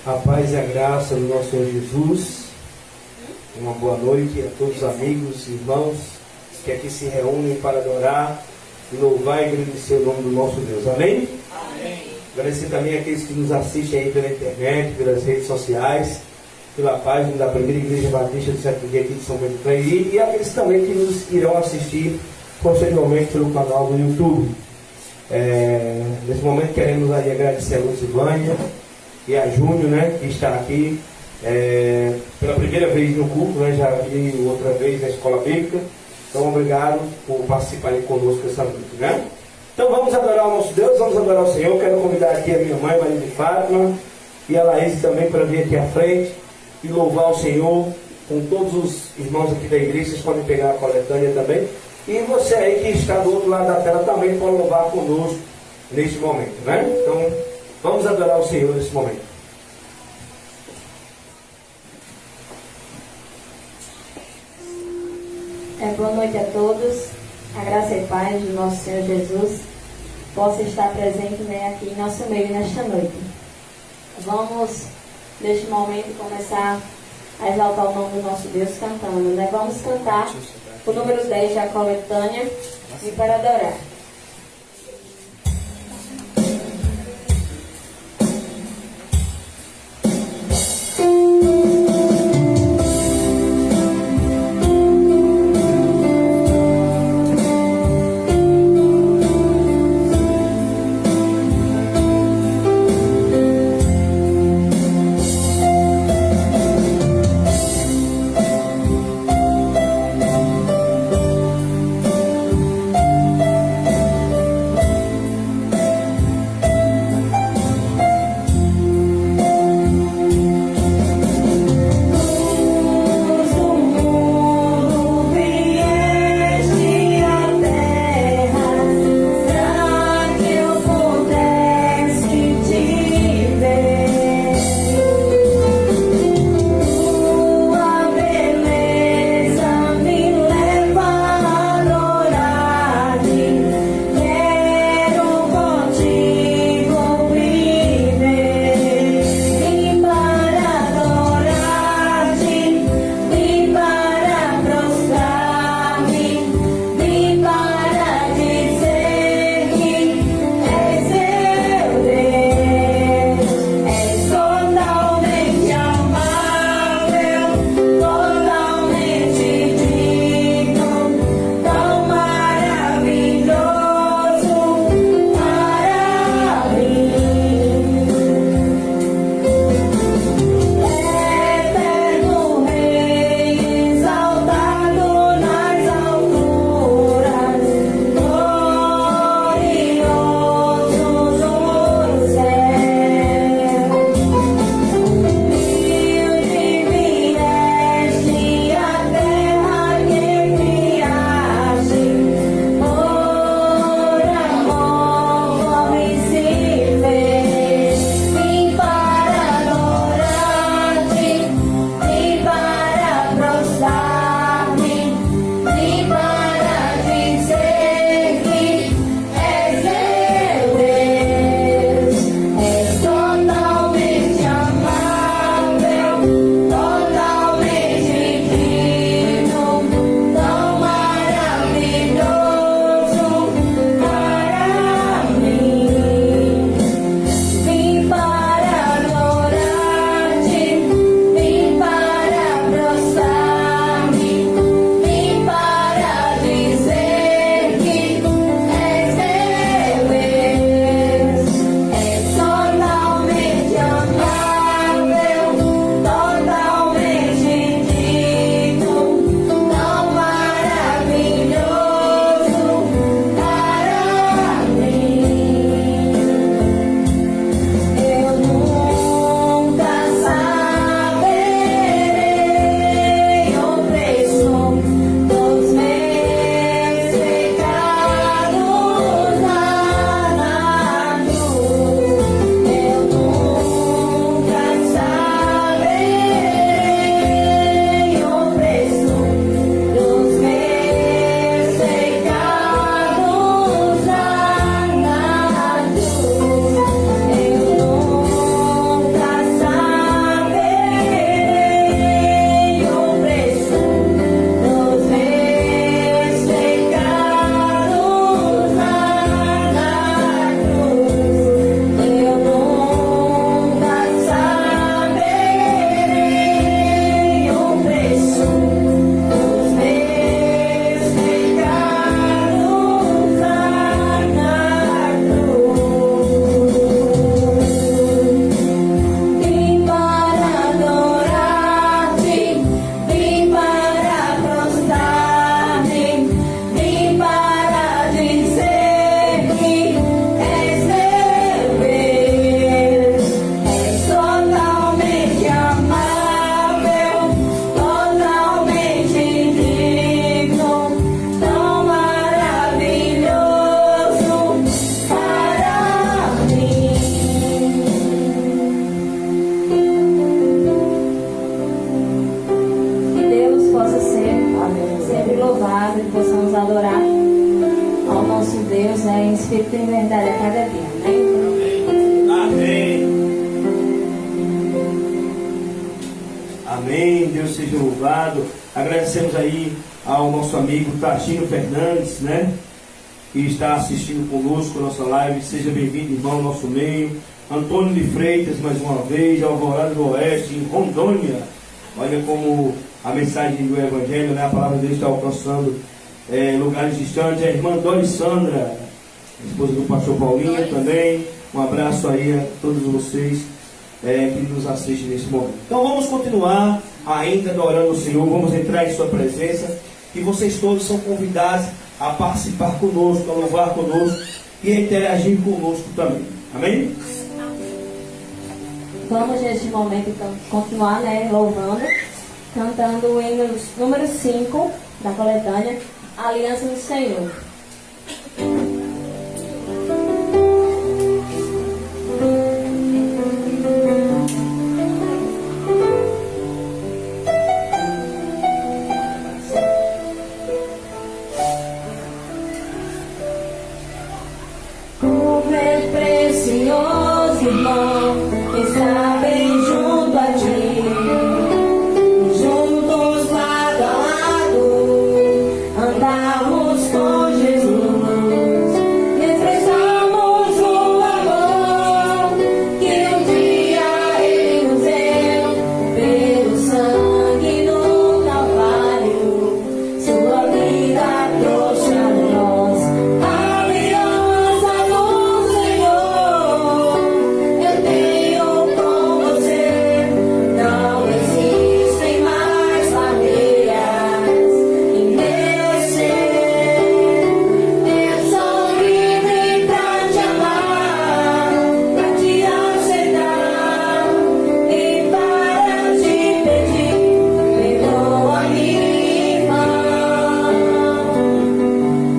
A paz e a graça do nosso Senhor Jesus. Uma boa noite a todos os amigos, irmãos que aqui se reúnem para adorar, louvar e agradecer o nome do nosso Deus. Amém? Amém. Agradecer também aqueles que nos assistem aí pela internet, pelas redes sociais, pela página da Primeira Igreja Batista do Sétimo Dia aqui de São Bento do Trairi, e aqueles também que nos irão assistir posteriormente pelo canal do YouTube. Nesse momento queremos aí agradecer a Lucivânia e a Júnior, né, que está aqui pela primeira vez no culto, né, já vi outra vez na escola bíblica. Então obrigado por participarem conosco essa noite, né? Então vamos adorar o nosso Deus, vamos adorar o Senhor. Quero convidar aqui a minha mãe, Maria de Fátima, e a Laís também para vir aqui à frente e louvar o Senhor com todos os irmãos aqui da igreja. Vocês podem pegar a coletânea também. E você aí que está do outro lado da tela também pode louvar conosco neste momento, né? Então vamos adorar o Senhor nesse momento. Boa noite a todos. A graça e paz do nosso Senhor Jesus possa estar presente, né, aqui em nosso meio nesta noite. Vamos, neste momento, começar a exaltar o nome do nosso Deus cantando, né? Vamos cantar o número 10 da coletânea e para adorar. seja louvado. Agradecemos aí ao nosso amigo Tachino Fernandes, né? Que está assistindo conosco a nossa live. Seja bem-vindo, irmão, ao nosso meio. Antônio de Freitas, mais uma vez, Alvorada do Oeste, em Rondônia. Olha como a mensagem do Evangelho, né? A palavra dele está alcançando lugares distantes. A irmã Dori Sandra, esposa do pastor Paulinho também. Um abraço aí a todos vocês que nos assistem nesse momento. Então vamos continuar ainda adorando o Senhor. Vamos entrar em sua presença. E vocês todos são convidados a participar conosco, a louvar conosco e a interagir conosco também. Amém? Vamos neste momento então continuar, né, louvando, cantando o hino número 5 da coletânea, Aliança do Senhor. Como é precioso, irmão, estar bem junto a ti, juntos lado a lado, andarmos com Jesus, expressamos o amor que um dia Ele nos deu, pelo sangue no Calvário, sua vida trouxe a nós. Aliança do Senhor, eu tenho com você, não existem mais barreiras em meu ser. Eu sou livre pra te amar, pra te aceitar e para te pedir, perdoa-me, irmão.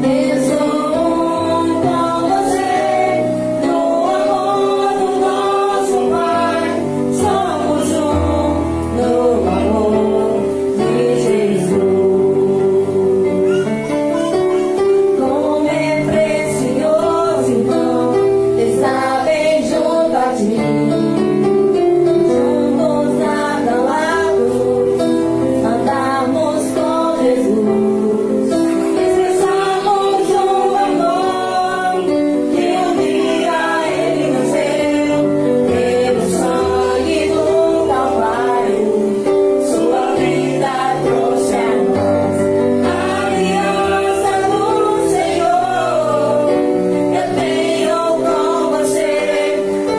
Eu sou com você, no amor do nosso Pai. Somos no amor de Jesus. Como é precioso, irmão, estar bem junto a ti, juntos lado a lado, andarmos com Jesus, expressamos o amor que um dia Ele nos deu, pelo sangue do Calvário, sua vida trouxe a nós. Aliança do Senhor, eu tenho com você,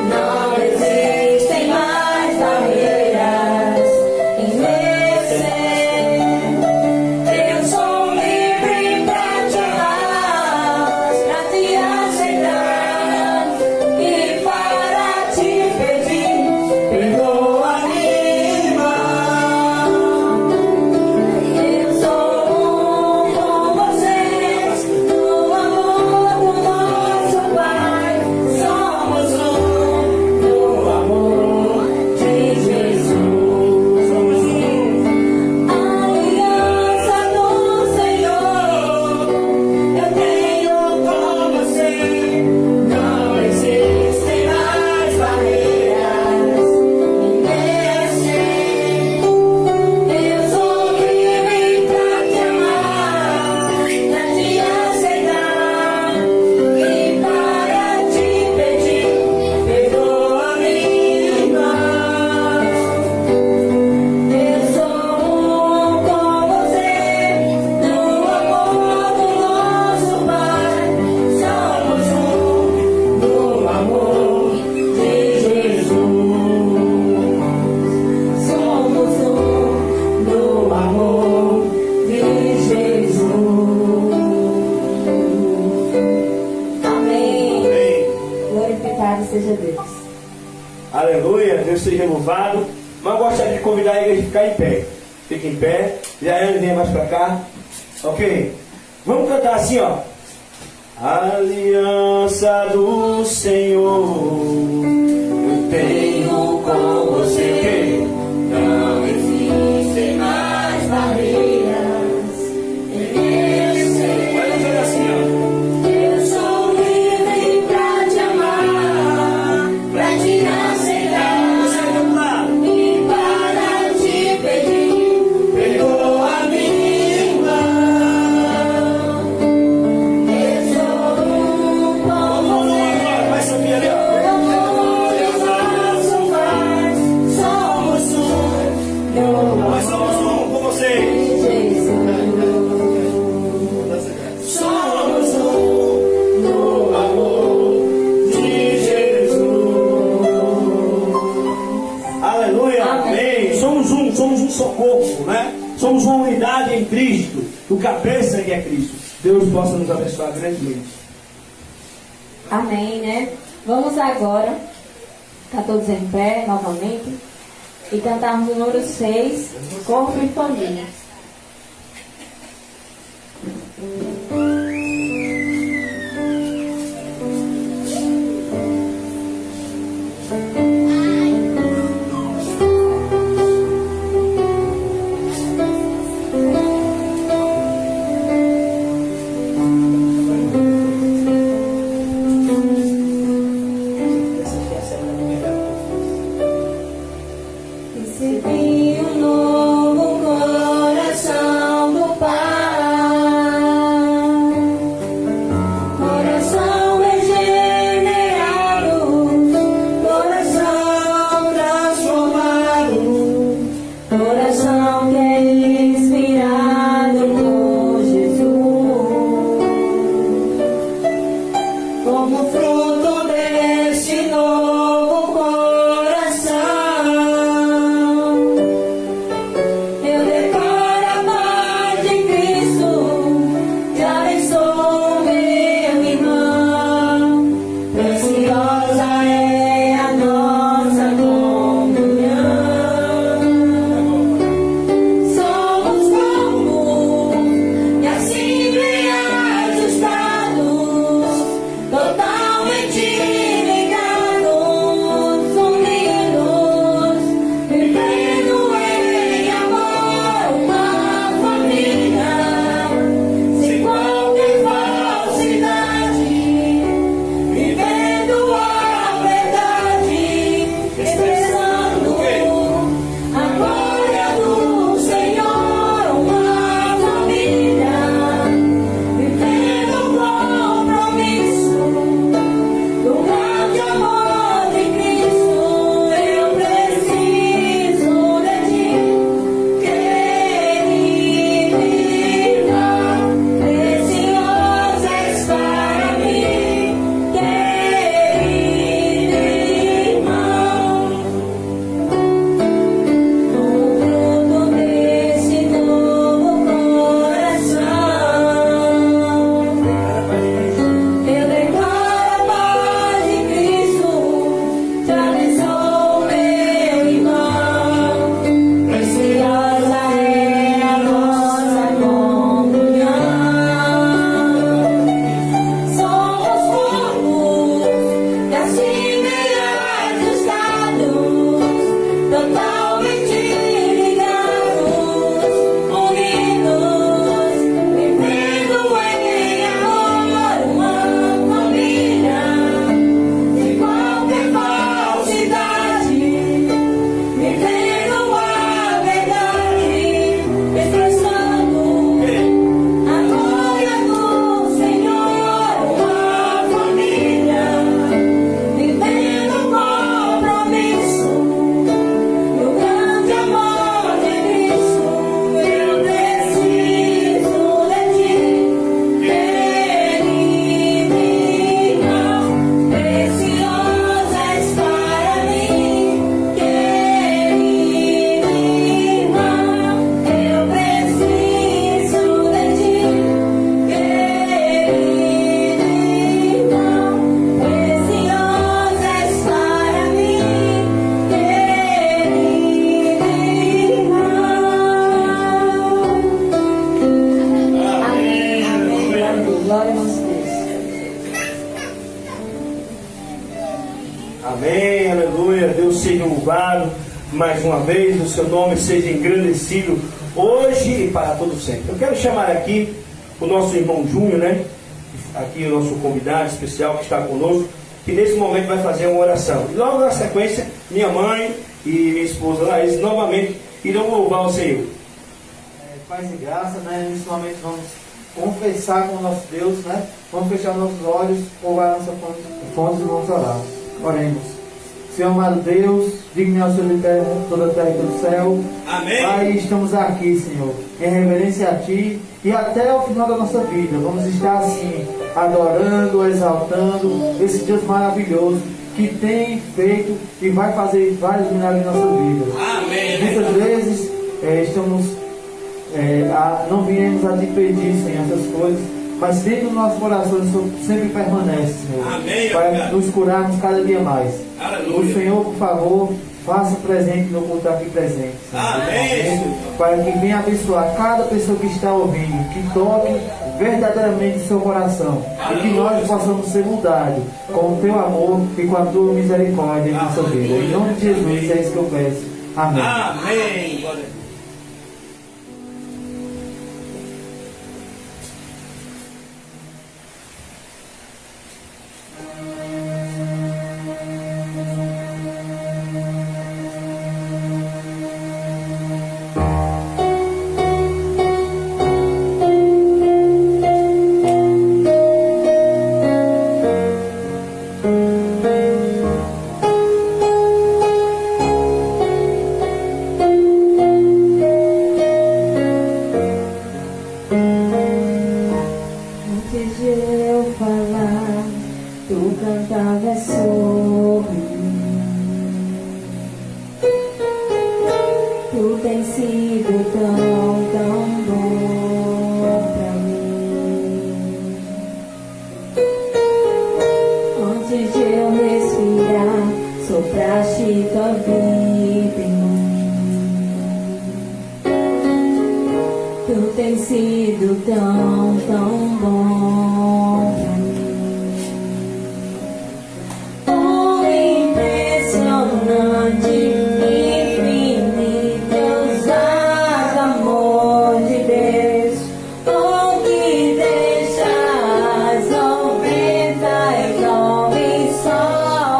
não existem mais barreiras em meu ser. Eu sou livre pra te amar, pra te aceitar e para te pedir, perdoa-me, irmão. Eu sou com você, no amor do nosso Pai. Somos no amor de Jesus. Aliança do Senhor, eu tenho com você, não existem mais barreiras em meu ser. Eu sou livre pra te amar, pra te aceitar e para te pedir, perdoa-me, irmão. Eu sou com você, no amor do nosso Pai. Somos no amor de Jesus. Somos no amor de Jesus. Amém. Amém. Glorificado seja Deus. Aleluia, Deus seja louvado. Mas eu gostaria de convidar a igreja a ficar em pé. Fique em pé. Jaiane, venha mais pra cá. Ok? Vamos cantar assim, ó. Aliança do Senhor, eu tenho com você. Não existem mais barreiras em meu ser. Vai dizendo assim, ó. Eu sou livre pra te amar, pra te aceitar Você vamos lá. e para te pedir, só corpo, né? Somos uma unidade em Cristo, o cabeça que é Cristo. Deus possa nos abençoar grandemente. Amém, né? Vamos agora, tá todos em pé novamente, e cantarmos o número 6, Corpo e Família. Recebi um novo coração do Pai, coração regenerado, coração transformado, coração que é inspirado por Jesus. Como fruto deste novo coração, eu declaro a paz de Cristo, já sou meu irmão. Preciosa é a nossa comunhão. Somos corpo e assim bem ajustados, totalmente ligados, unidos, vivendo em amor, uma família, sem qualquer falsidade, vivendo a verdade, expressando a glória do Senhor, uma família, vivendo o compromisso do grande amor de Cristo. Eu preciso de ti, querido irmão, preciosa és para mim, querido irmão. No fruto desse novo coração, eu declaro a paz de Cristo, já sou meu irmão. Preciosa é a nossa comunhão. Somos corpos e assim bem ajustados, totalmente ligados, unidos, vivendo em amor, uma família, sem qualquer falsidade, vivendo a verdade, expressando a glória do Senhor, uma família, vivendo o compromisso do grande amor de Cristo. Eu preciso de ti, querido irmão, preciosa és para mim, querido irmão. Eu preciso de ti, querido irmão, preciosa és para mim, querido irmão. Amém, amém, glória a Deus. Amém, aleluia. Deus seja louvado mais uma vez, o seu nome seja engrandecido hoje e para todo sempre. Eu quero chamar aqui o nosso irmão Júnior, né? Aqui o nosso convidado especial que está conosco, que nesse momento vai fazer uma oração. E logo na sequência, minha mãe e minha esposa Laís novamente irão louvar o Senhor. Paz e graça, né? Nesse momento vamos confessar com o nosso Deus, né? Vamos fechar nossos olhos, louvar a nossa fonte e vamos orar. Oremos. Senhor amado Deus, digno ao Senhor de toda a terra e todo o céu. Amém. Pai, estamos aqui, Senhor, em reverência a Ti e até o final da nossa vida. Vamos estar assim, adorando, exaltando esse Deus maravilhoso que tem feito e vai fazer vários milagres em nossas vidas. Amém. Muitas vezes não viemos a te pedir, Senhor, essas coisas, mas dentro do nosso coração o Senhor sempre permanece, Senhor. Amém, para obrigado. nos curarmos cada dia mais. Aleluia. O Senhor, por favor, faça presente no culto aqui presente, Senhor. Amém. Para que venha abençoar cada pessoa que está ouvindo, que toque verdadeiramente o seu coração. E que nós possamos ser mudados com o teu amor e com a tua misericórdia em nossa vida. Em nome de Jesus, é isso que eu peço. Amém. Amém. Glória a Deus. Antes de eu falar, tu cantava sobre mim. Tu tens sido tão bom pra mim. Antes de eu respirar, sopraste tua vida em mim. Tu tens sido tão bom pra mim. Oh, impressionante, infinito, ousado amor de Deus. Oh, que deixas 99 só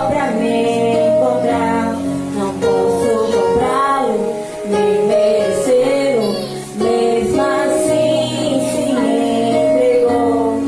pra me encontrar. Não posso comprá-lo, nem merecê-lo. Mesmo assim se entregou.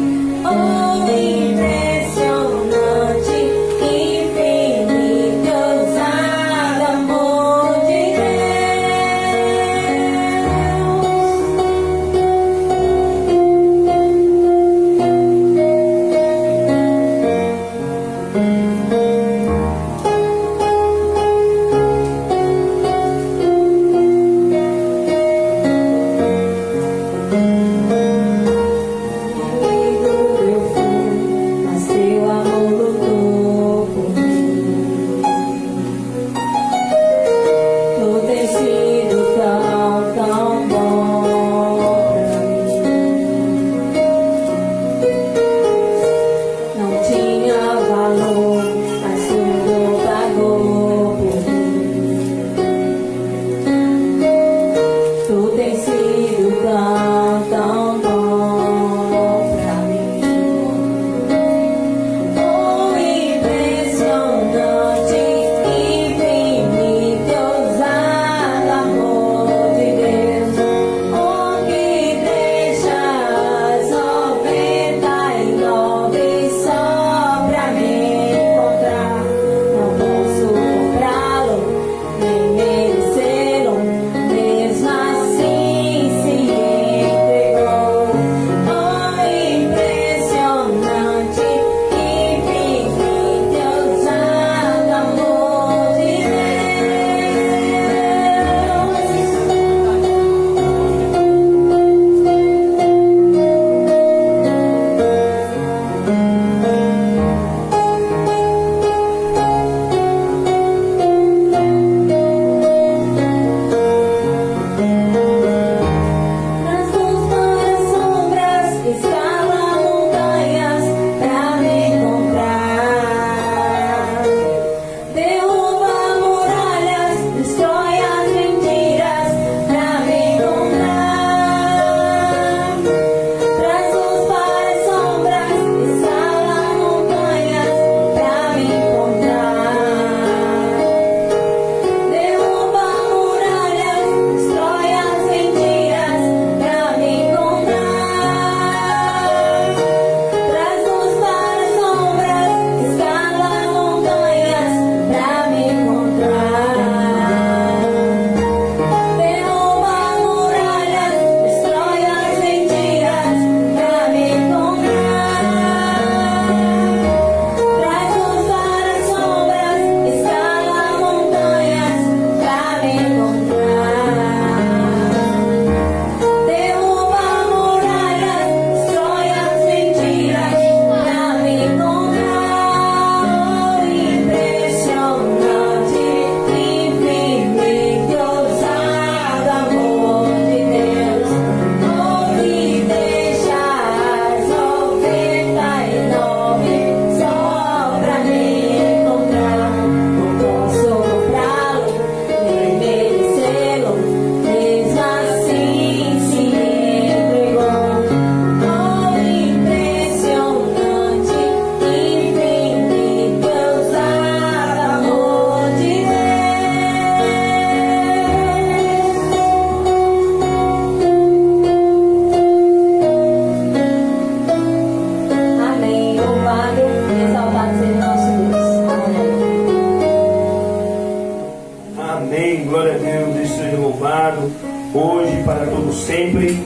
Amém. Glória a Deus. Deus seja louvado hoje e para todo sempre.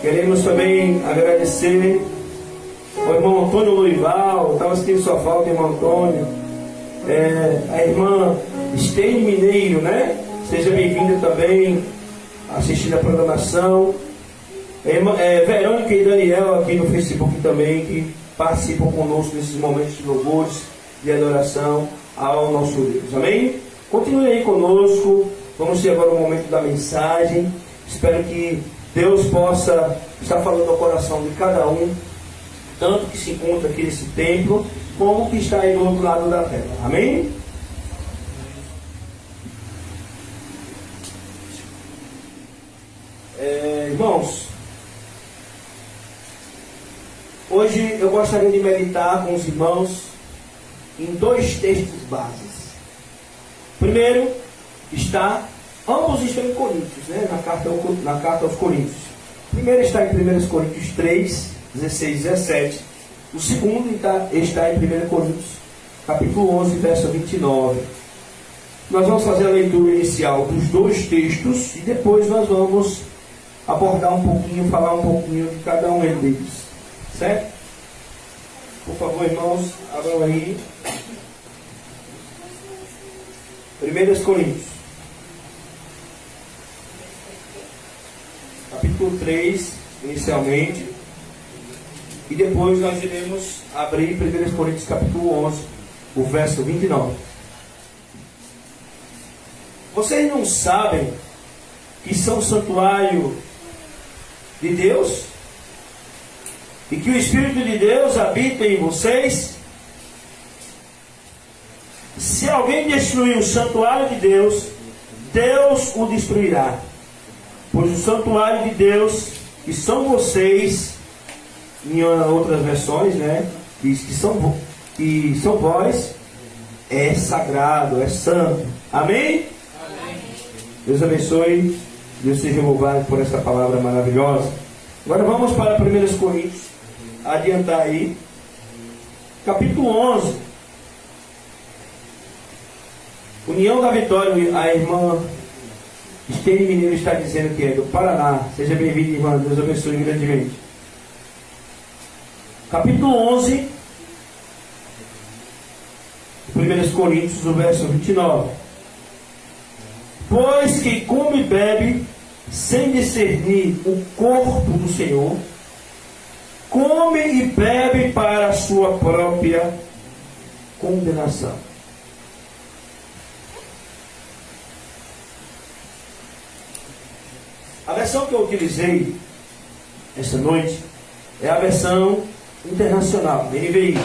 Queremos também agradecer ao irmão Antônio Loival. Estava sentindo sua falta, irmão Antônio. A irmã Steine Mineiro, né? Seja bem-vinda também, assistindo a programação. Verônica e Daniel aqui no Facebook também, que participam conosco nesses momentos de louvores, de adoração ao nosso Deus. Amém? Continue aí conosco. Vamos ter agora o momento da mensagem. Espero que Deus possa estar falando ao coração de cada um, tanto que se encontra aqui nesse templo, como que está aí do outro lado da tela. Amém? Irmãos, hoje eu gostaria de meditar com os irmãos em 2 textos bases. Primeiro, ambos estão em Coríntios, né? na carta aos Coríntios. O primeiro está em 1 Coríntios 3, 16 e 17. O segundo está em 1 Coríntios, capítulo 11, verso 29. Nós vamos fazer a leitura inicial dos 2 textos e depois nós vamos abordar um pouquinho, falar um pouquinho de cada um deles. Certo? Por favor, irmãos, abram aí. 1 Coríntios, capítulo 3, inicialmente, e depois nós iremos abrir 1 Coríntios, capítulo 11, o verso 29. Vocês não sabem que são santuário de Deus? E que o Espírito de Deus habita em vocês? Se alguém destruir o santuário de Deus, Deus o destruirá. Pois o santuário de Deus, que são vocês, em outras versões, né, diz que são vós, é sagrado, é santo. Amém? Amém? Deus abençoe, Deus seja louvado por essa palavra maravilhosa. Agora vamos para 1 Coríntios, adiantar aí, capítulo 11. União da Vitória, a irmã Steine Mineiro está dizendo que é do Paraná. Seja bem-vinda, irmã. Deus abençoe grandemente. Capítulo 11, 1 Coríntios, o verso 29. Pois quem come e bebe, sem discernir o corpo do Senhor, come e bebe para a sua própria condenação. A versão que eu utilizei esta noite é a versão internacional, NVI.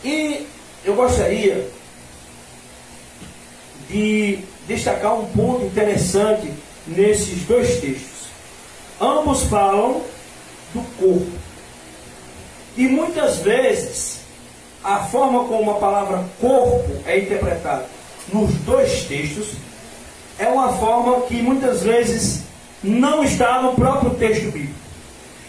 E eu gostaria de destacar um ponto interessante nesses 2 textos. Ambos falam do corpo. E muitas vezes, a forma como a palavra corpo é interpretada nos 2 textos é uma forma que muitas vezes não está no próprio texto bíblico.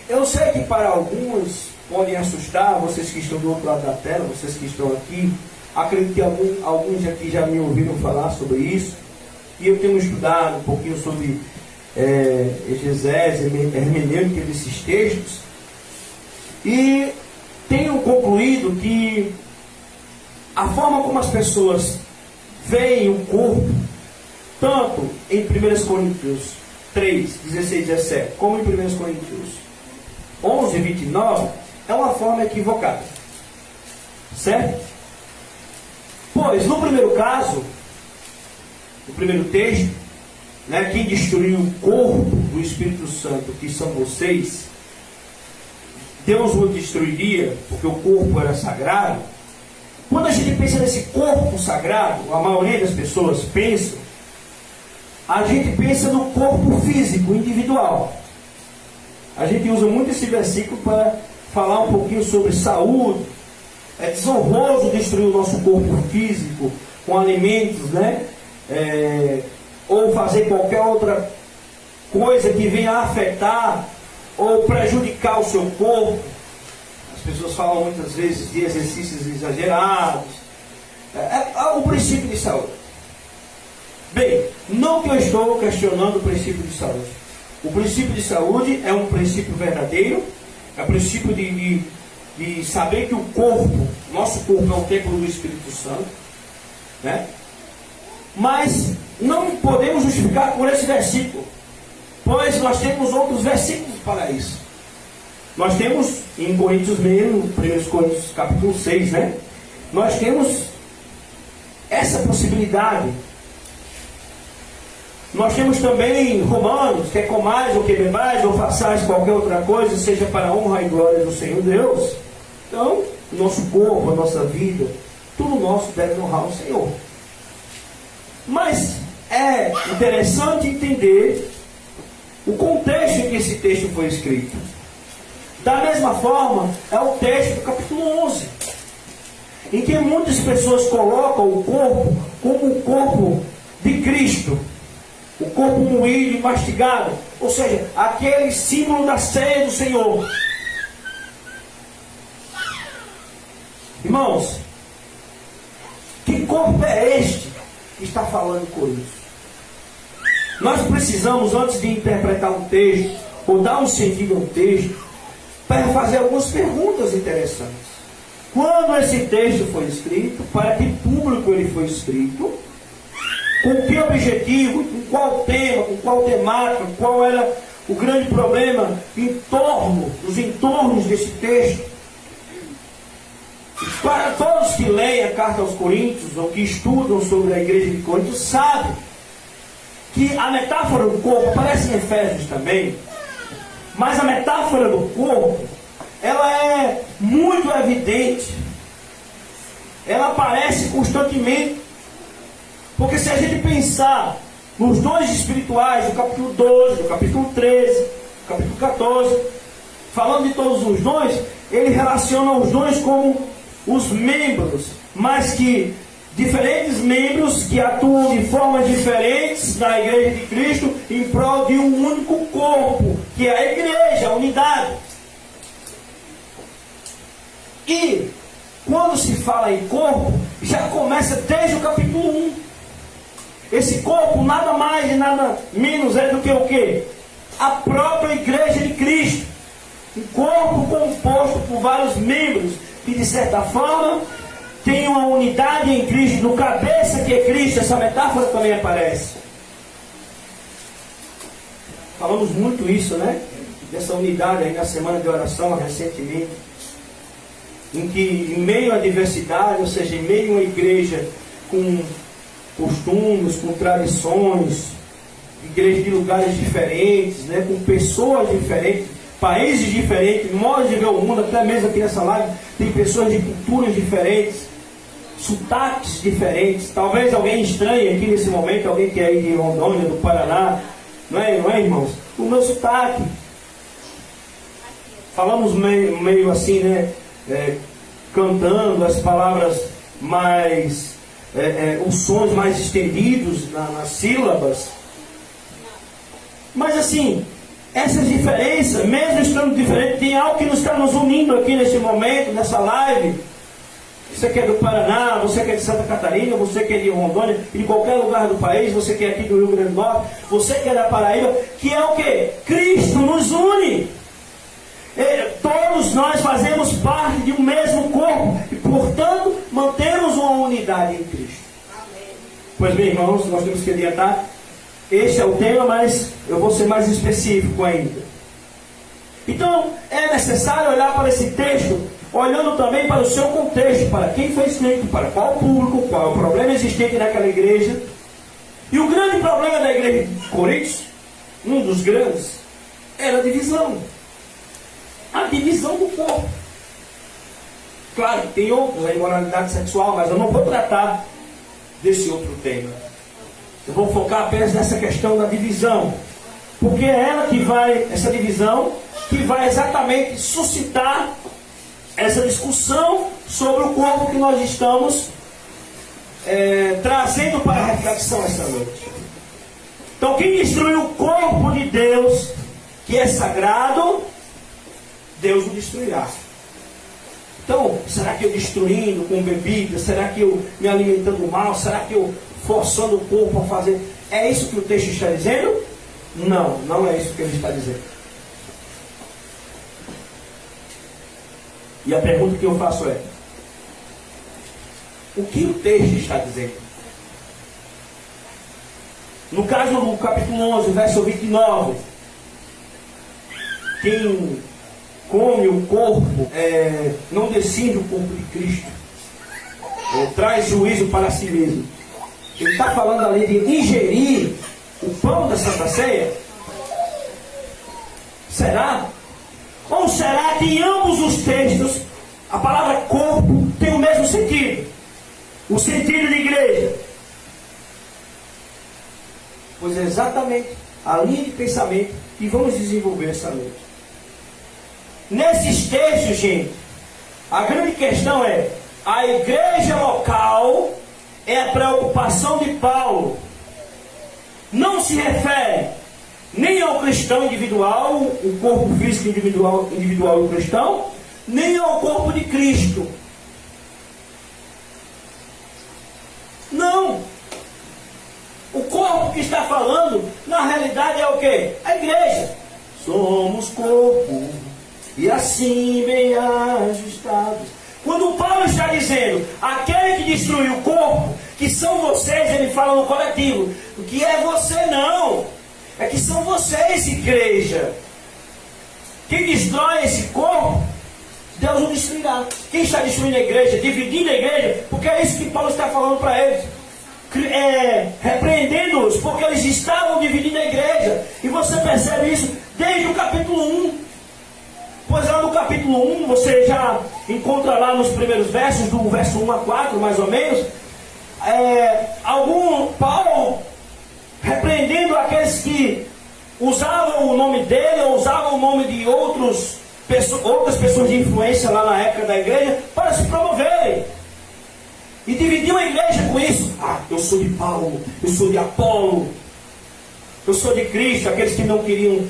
Eu sei que para alguns podem assustar, vocês que estão do outro lado da tela, vocês que estão aqui, acredito que alguns aqui já me ouviram falar sobre isso, e eu tenho estudado um pouquinho sobre exegese, hermenêutica desses textos, e tenho concluído que a forma como as pessoas veem o corpo, tanto em 1 Coríntios 3, 16 e 17, como em 1 Coríntios 11, 29, é uma forma equivocada. Certo? Pois, no primeiro caso, no primeiro texto, né, quem destruiu o corpo do Espírito Santo, que são vocês, Deus o destruiria, porque o corpo era sagrado. Quando a gente pensa nesse corpo sagrado, a maioria das pessoas pensam, a gente pensa no corpo físico, individual. A gente usa muito esse versículo para falar um pouquinho sobre saúde. É desonroso destruir o nosso corpo físico com alimentos, né? Ou fazer qualquer outra coisa que venha a afetar ou prejudicar o seu corpo. As pessoas falam muitas vezes de exercícios exagerados, o princípio de saúde. Bem, não que eu estou questionando o princípio de saúde. O princípio de saúde é um princípio verdadeiro, é o princípio de saber que o corpo, nosso corpo é o templo do Espírito Santo, né? Mas não podemos justificar por esse versículo, pois nós temos outros versículos para isso. Nós temos em Coríntios mesmo, 1 Coríntios capítulo 6, né? Nós temos essa possibilidade. Nós temos também Romanos, quer comais ou que bebais ou façais qualquer outra coisa, seja para a honra e glória do Senhor Deus. Então, o nosso corpo, a nossa vida, tudo nosso deve honrar o Senhor. Mas é interessante entender o contexto em que esse texto foi escrito. Da mesma forma, é o texto do capítulo 11, em que muitas pessoas colocam o corpo como o corpo de Cristo, o corpo moído e mastigado, ou seja, aquele símbolo da ceia do Senhor. Irmãos, que corpo é este que está falando com isso? Nós precisamos, antes de interpretar um texto, ou dar um sentido a um texto, para fazer algumas perguntas interessantes. Quando esse texto foi escrito, para que público ele foi escrito, com que objetivo, com qual tema, com qual temática, qual era o grande problema nos entornos desse texto. Para todos que leem a carta aos Coríntios, ou que estudam sobre a igreja de Corinto, sabem que a metáfora do corpo aparece em Efésios também, mas a metáfora do corpo, ela é muito evidente, ela aparece constantemente, porque se a gente pensar nos dons espirituais, do capítulo 12, do capítulo 13, do capítulo 14, falando de todos os dons, ele relaciona os dons como os membros, mas que diferentes membros que atuam de formas diferentes na igreja de Cristo em prol de um único corpo, que é a igreja, a unidade. E quando se fala em corpo, já começa desde o capítulo 1. Esse corpo nada mais e nada menos é do que o quê? A própria igreja de Cristo. Um corpo composto por vários membros que de certa forma tem uma unidade em Cristo, no cabeça que é Cristo. Essa metáfora também aparece. Falamos muito isso, né? Dessa unidade aí na semana de oração recentemente, em que em meio à diversidade, ou seja, em meio a uma igreja com costumes, com tradições, igrejas de lugares diferentes, né? Com pessoas diferentes, países diferentes, modos de ver o mundo, até mesmo aqui nessa live tem pessoas de culturas diferentes, sotaques diferentes. Talvez alguém estranhe aqui nesse momento, alguém que é aí de Rondônia, do Paraná, não é, irmãos? O meu sotaque. Falamos meio assim, né? Cantando as palavras mais, os sons mais estendidos nas sílabas. Mas assim, essas diferenças, mesmo estando diferentes, tem algo que nos está nos unindo aqui nesse momento, nessa live. Você que é do Paraná, você que é de Santa Catarina, você que é de Rondônia, de qualquer lugar do país, você que é aqui do Rio Grande do Norte, você que é da Paraíba, que é o quê? Cristo nos une. Todos nós fazemos parte de um mesmo corpo e, portanto, mantemos uma unidade em Cristo. Amém. Pois bem, irmãos, nós temos que adiantar. Este é o tema, mas eu vou ser mais específico ainda. Então, é necessário olhar para esse texto, olhando também para o seu contexto, para quem foi escrito, para qual público, qual é o problema existente naquela igreja. E o grande problema da igreja de Coríntios, um dos grandes, era a divisão. A divisão do corpo. Claro que tem outros, a imoralidade sexual, mas eu não vou tratar desse outro tema. Eu vou focar apenas nessa questão da divisão, porque é ela que vai, essa divisão, que vai exatamente suscitar essa discussão sobre o corpo que nós estamos trazendo para a reflexão essa noite. Então, quem destruiu o corpo de Deus, que é sagrado, Deus o destruirá. Então, será que eu destruindo com bebida? Será que eu me alimentando mal? Será que eu forçando o corpo a fazer? É isso que o texto está dizendo? Não, não é isso que ele está dizendo. E a pergunta que eu faço é: o que o texto está dizendo? No caso do capítulo 11, verso 29, quem come o corpo, não decide o corpo de Cristo, traz juízo para si mesmo. Ele está falando ali de ingerir o pão da Santa Ceia? Será? Ou será que em ambos os textos a palavra corpo tem o mesmo sentido? O sentido de igreja? Pois é exatamente a linha de pensamento que vamos desenvolver essa noite. Nesses textos, gente, a grande questão é: a igreja local é a preocupação de Paulo. Não se refere nem ao cristão individual, o corpo físico individual do cristão, nem ao corpo de Cristo. Não. O corpo que está falando, na realidade, é o quê? A igreja. Somos corpo, e assim bem ajustados. Quando Paulo está dizendo, aquele que destruiu o corpo, que são vocês, ele fala no coletivo. O que é você não? É que são vocês, igreja. Quem destrói esse corpo, Deus o destruirá. Quem está destruindo a igreja, dividindo a igreja, porque é isso que Paulo está falando para eles. Repreendendo-os, porque eles estavam dividindo a igreja. E você percebe isso desde o capítulo 1. Pois lá no capítulo 1, você já encontra lá nos primeiros versos, do verso 1 a 4, mais ou menos, Paulo repreendendo aqueles que usavam o nome dele, ou usavam o nome de outras pessoas de influência lá na época da igreja, para se promoverem. E dividiam a igreja com isso. Eu sou de Paulo, eu sou de Apolo, eu sou de Cristo. Aqueles que não queriam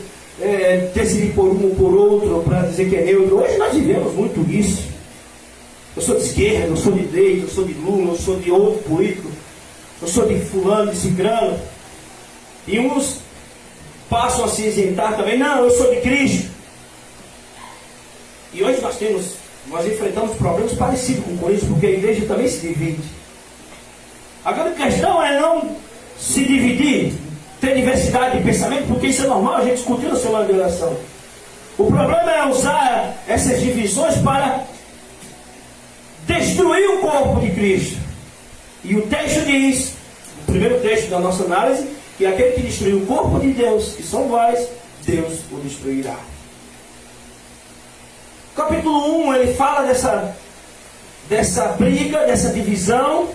decidir por um ou por outro, para dizer que é neutro. Hoje nós vivemos muito isso. Eu sou de esquerda, eu sou de direita, eu sou de Lula, eu sou de outro político, eu sou de fulano, de cicrano. E uns passam a se isentar também. Não, eu sou de Cristo. E hoje nós enfrentamos problemas parecidos com isso, porque a igreja também se divide. A grande questão é não se dividir, ter diversidade de pensamento, porque isso é normal, a gente discutiu na semana de oração. O problema é usar essas divisões para destruir o corpo de Cristo. E o texto diz, o primeiro texto da nossa análise, que aquele que destruiu o corpo de Deus, que são vós, Deus o destruirá. Capítulo 1, ele fala dessa briga, dessa divisão.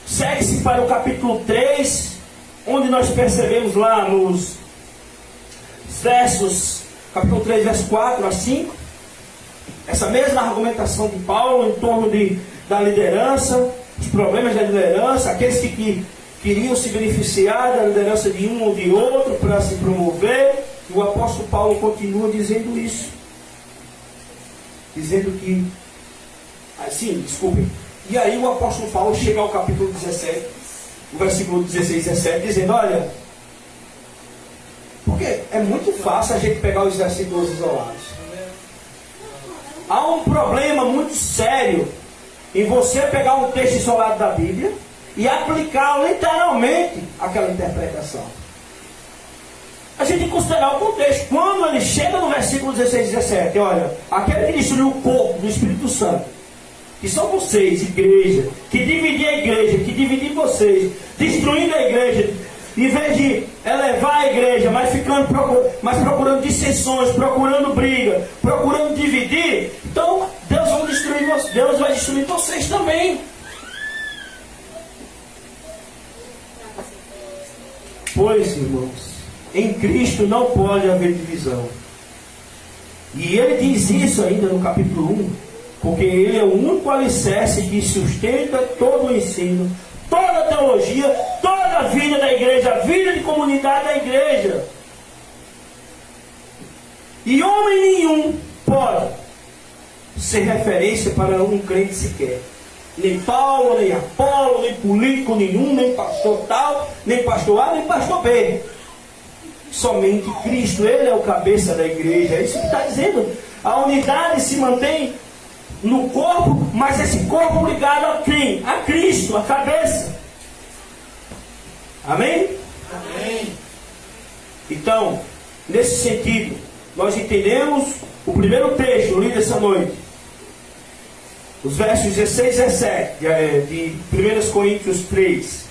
Segue-se para o capítulo 3, onde nós percebemos lá nos versos, capítulo 3, versos 4 a 5, essa mesma argumentação de Paulo em torno da liderança, os problemas da liderança, aqueles que queriam se beneficiar da liderança de um ou de outro para se promover. E o apóstolo Paulo continua dizendo isso. Dizendo que, e aí o apóstolo Paulo chega ao capítulo 17, o versículo 16 e 17, dizendo, olha, porque é muito fácil a gente pegar os versículos isolados. Há um problema muito sério em você pegar um texto isolado da Bíblia e aplicar literalmente aquela interpretação. A gente tem que considerar o contexto. Quando ele chega no versículo 16 e 17, olha, aquele que destruiu o corpo do Espírito Santo, que são vocês, igreja, que dividir a igreja, que dividir vocês, destruindo a igreja, em vez de elevar a igreja, mas procurando dissensões, procurando briga, procurando dividir, então Deus vai destruir vocês também. Pois, irmãos, em Cristo não pode haver divisão. E ele diz isso ainda no capítulo 1, porque ele é o único alicerce que sustenta todo o ensino, toda a teologia, toda a vida da igreja, a vida de comunidade da igreja. E homem nenhum pode ser referência para um crente sequer. Nem Paulo, nem Apolo, nem político nenhum, nem pastor tal, nem pastor A, nem pastor B. Somente Cristo, Ele é o cabeça da igreja. É isso que está dizendo. A unidade se mantém no corpo, mas esse corpo ligado a quem? A Cristo, a cabeça. Amém? Amém. Então, nesse sentido, nós entendemos o primeiro texto lido essa noite. Os versos 16 e 17 de 1 Coríntios 3.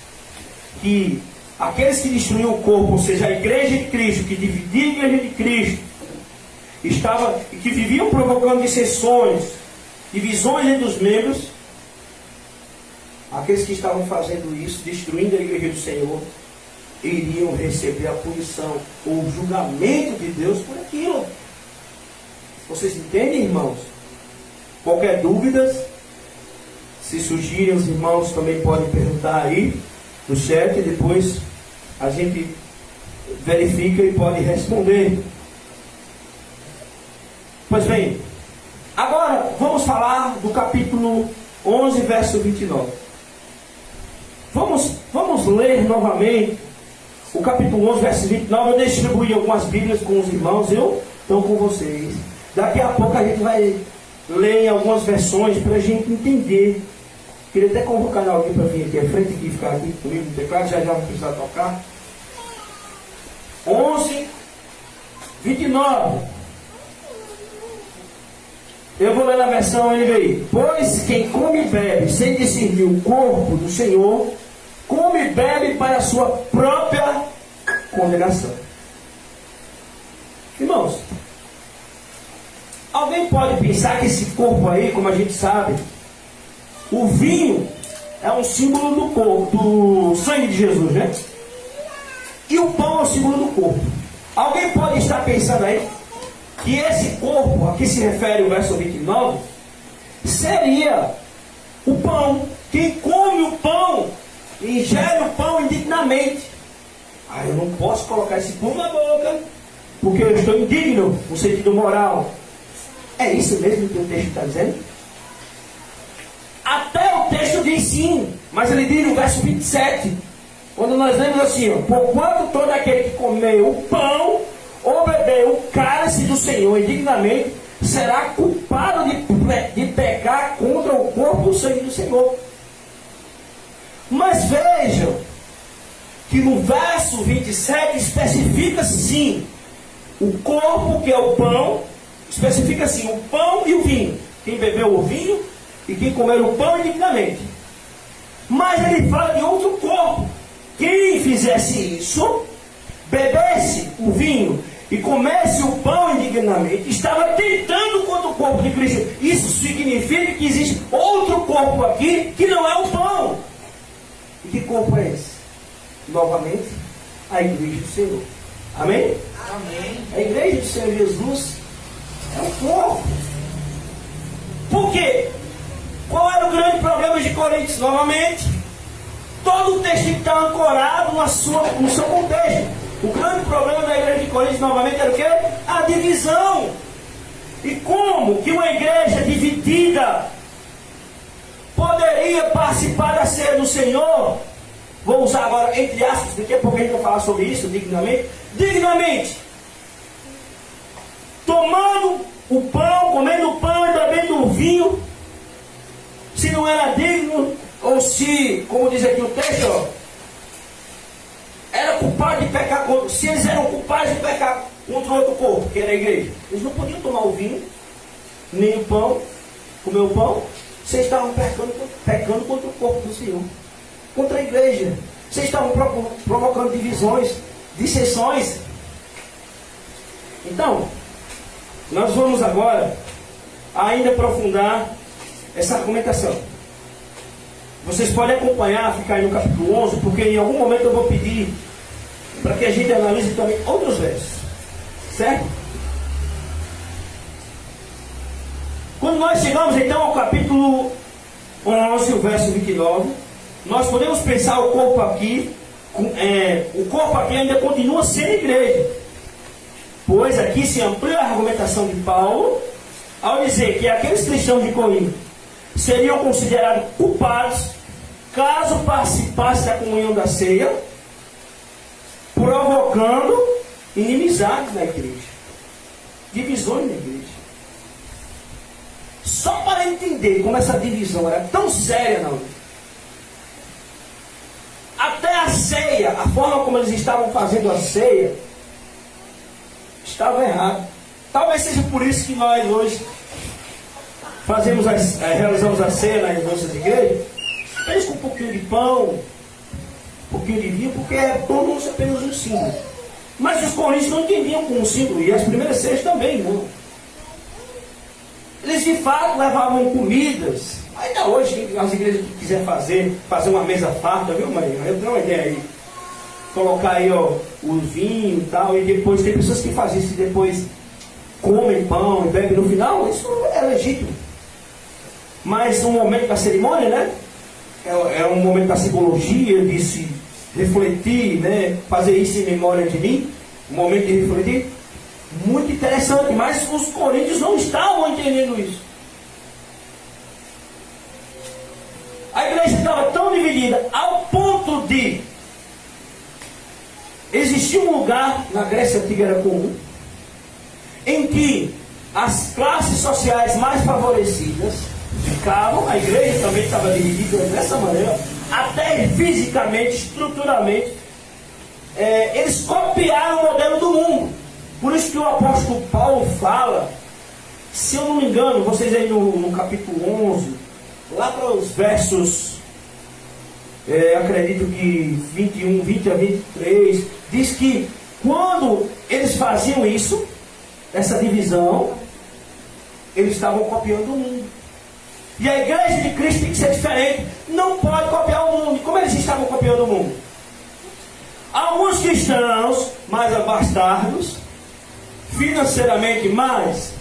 Que aqueles que destruíam o corpo, ou seja, a igreja de Cristo, que dividia a igreja de Cristo, que viviam provocando dissensões, divisões entre os membros, aqueles que estavam fazendo isso, destruindo a igreja do Senhor, iriam receber a punição ou o julgamento de Deus por aquilo. Vocês entendem, irmãos? Qualquer dúvida, se surgirem, os irmãos também podem perguntar aí no chat, e depois a gente verifica e pode responder. Pois bem, agora vamos falar do capítulo 11, verso 29. Vamos ler novamente o capítulo 11, verso 29. Eu distribuí algumas bíblias com os irmãos, eu estou com vocês. Daqui a pouco a gente vai ler em algumas versões para a gente entender. Queria até convocar alguém para vir aqui à frente e ficar aqui comigo no teclado, já não precisa tocar. 11, 29. Eu vou ler na versão NVI. Pois quem come e bebe sem discernir o corpo do Senhor, come e bebe para a sua própria condenação. Irmãos, alguém pode pensar que esse corpo aí, como a gente sabe, o vinho é um símbolo do corpo, do sangue de Jesus, né? E o pão é o símbolo do corpo. Alguém pode estar pensando aí que esse corpo, a que se refere o verso 29, seria o pão. Quem come o pão, ingere o pão indignamente. Eu não posso colocar esse pão na boca, porque eu estou indigno, no sentido moral. É isso mesmo que o texto está dizendo? Até o texto diz sim, mas ele diz no verso 27, quando nós lemos assim, porquanto todo aquele que comer o pão ou beber o cálice do Senhor indignamente, será culpado de pecar contra o corpo e o sangue do Senhor. Mas vejam que no verso 27 especifica sim o corpo, que é o pão, especifica assim o pão e o vinho. Quem bebeu o vinho e quem comer o pão indignamente. Mas ele fala de outro corpo. Quem fizesse isso, bebesse o vinho e comesse o pão indignamente, estava tentando contra o corpo de Cristo. Isso significa que existe outro corpo aqui que não é o pão. E que corpo é esse? Novamente, a igreja do Senhor. Amém? Amém. A igreja do Senhor Jesus é um corpo. Por quê? Qual era o grande problema de Coríntios? Novamente, todo o texto está ancorado no seu contexto. O grande problema da igreja de Coríntios, novamente, era o quê? A divisão. E como que uma igreja dividida poderia participar da ceia do Senhor? Vou usar agora entre aspas, daqui a pouco a gente vai falar sobre isso, dignamente. Dignamente. Tomando o pão, comendo o pão e bebendo o vinho, se não era digno, ou se, como diz aqui o texto, era culpado de pecar contra, se eles eram culpados de pecar contra outro corpo, que era a igreja, eles não podiam tomar o vinho, nem o pão, comer o pão. Vocês estavam pecando contra o corpo do Senhor, contra a igreja. Vocês estavam provocando divisões, dissensões. Então, nós vamos agora ainda aprofundar essa argumentação. Vocês podem acompanhar, ficar aí no capítulo 11, porque em algum momento eu vou pedir para que a gente analise também outros versos. Certo? Quando nós chegamos então ao capítulo 11, o verso 29, nós podemos pensar o corpo aqui, o corpo aqui ainda continua sendo igreja. Pois aqui se amplia a argumentação de Paulo, ao dizer que aqueles cristãos de Corinto seriam considerados culpados caso participasse da comunhão da ceia, provocando inimizades na igreja, divisões na igreja. Só para entender como essa divisão era tão séria, não. Até a ceia, a forma como eles estavam fazendo a ceia, estava errado. Talvez seja por isso que nós hoje realizamos a ceia nas nossas igrejas, apenas com um pouquinho de pão, um pouquinho de vinho, porque pão não é apenas um símbolo. Mas os coríntios não entendiam como um símbolo, e as primeiras ceias também não. Eles de fato levavam comidas. Ainda hoje, as igrejas que quiser fazer uma mesa farta, viu, Maria? Eu tenho uma ideia aí. Colocar aí, ó, o vinho e tal, e depois tem pessoas que fazem isso e depois comem pão e bebem no final. Isso é legítimo. Mas no momento da cerimônia, né? É um momento da simbologia, de se refletir, né? Fazer isso em memória de mim. Um momento de refletir. Muito interessante, mas os coríntios não estavam entendendo isso. A igreja estava tão dividida ao ponto de existir um lugar, na Grécia Antiga era comum, em que as classes sociais mais favorecidas ficavam, a igreja também estava dividida dessa maneira, até fisicamente, estruturalmente, eles copiaram o modelo do mundo. Por isso que o apóstolo Paulo fala, se eu não me engano, vocês aí no capítulo 11, lá para os versos, acredito que 21, 20 a 23, diz que quando eles faziam isso, essa divisão, eles estavam copiando o mundo. E a igreja de Cristo tem que ser diferente, não pode copiar o mundo. Como eles estavam copiando o mundo? Alguns cristãos mais abastados, financeiramente mais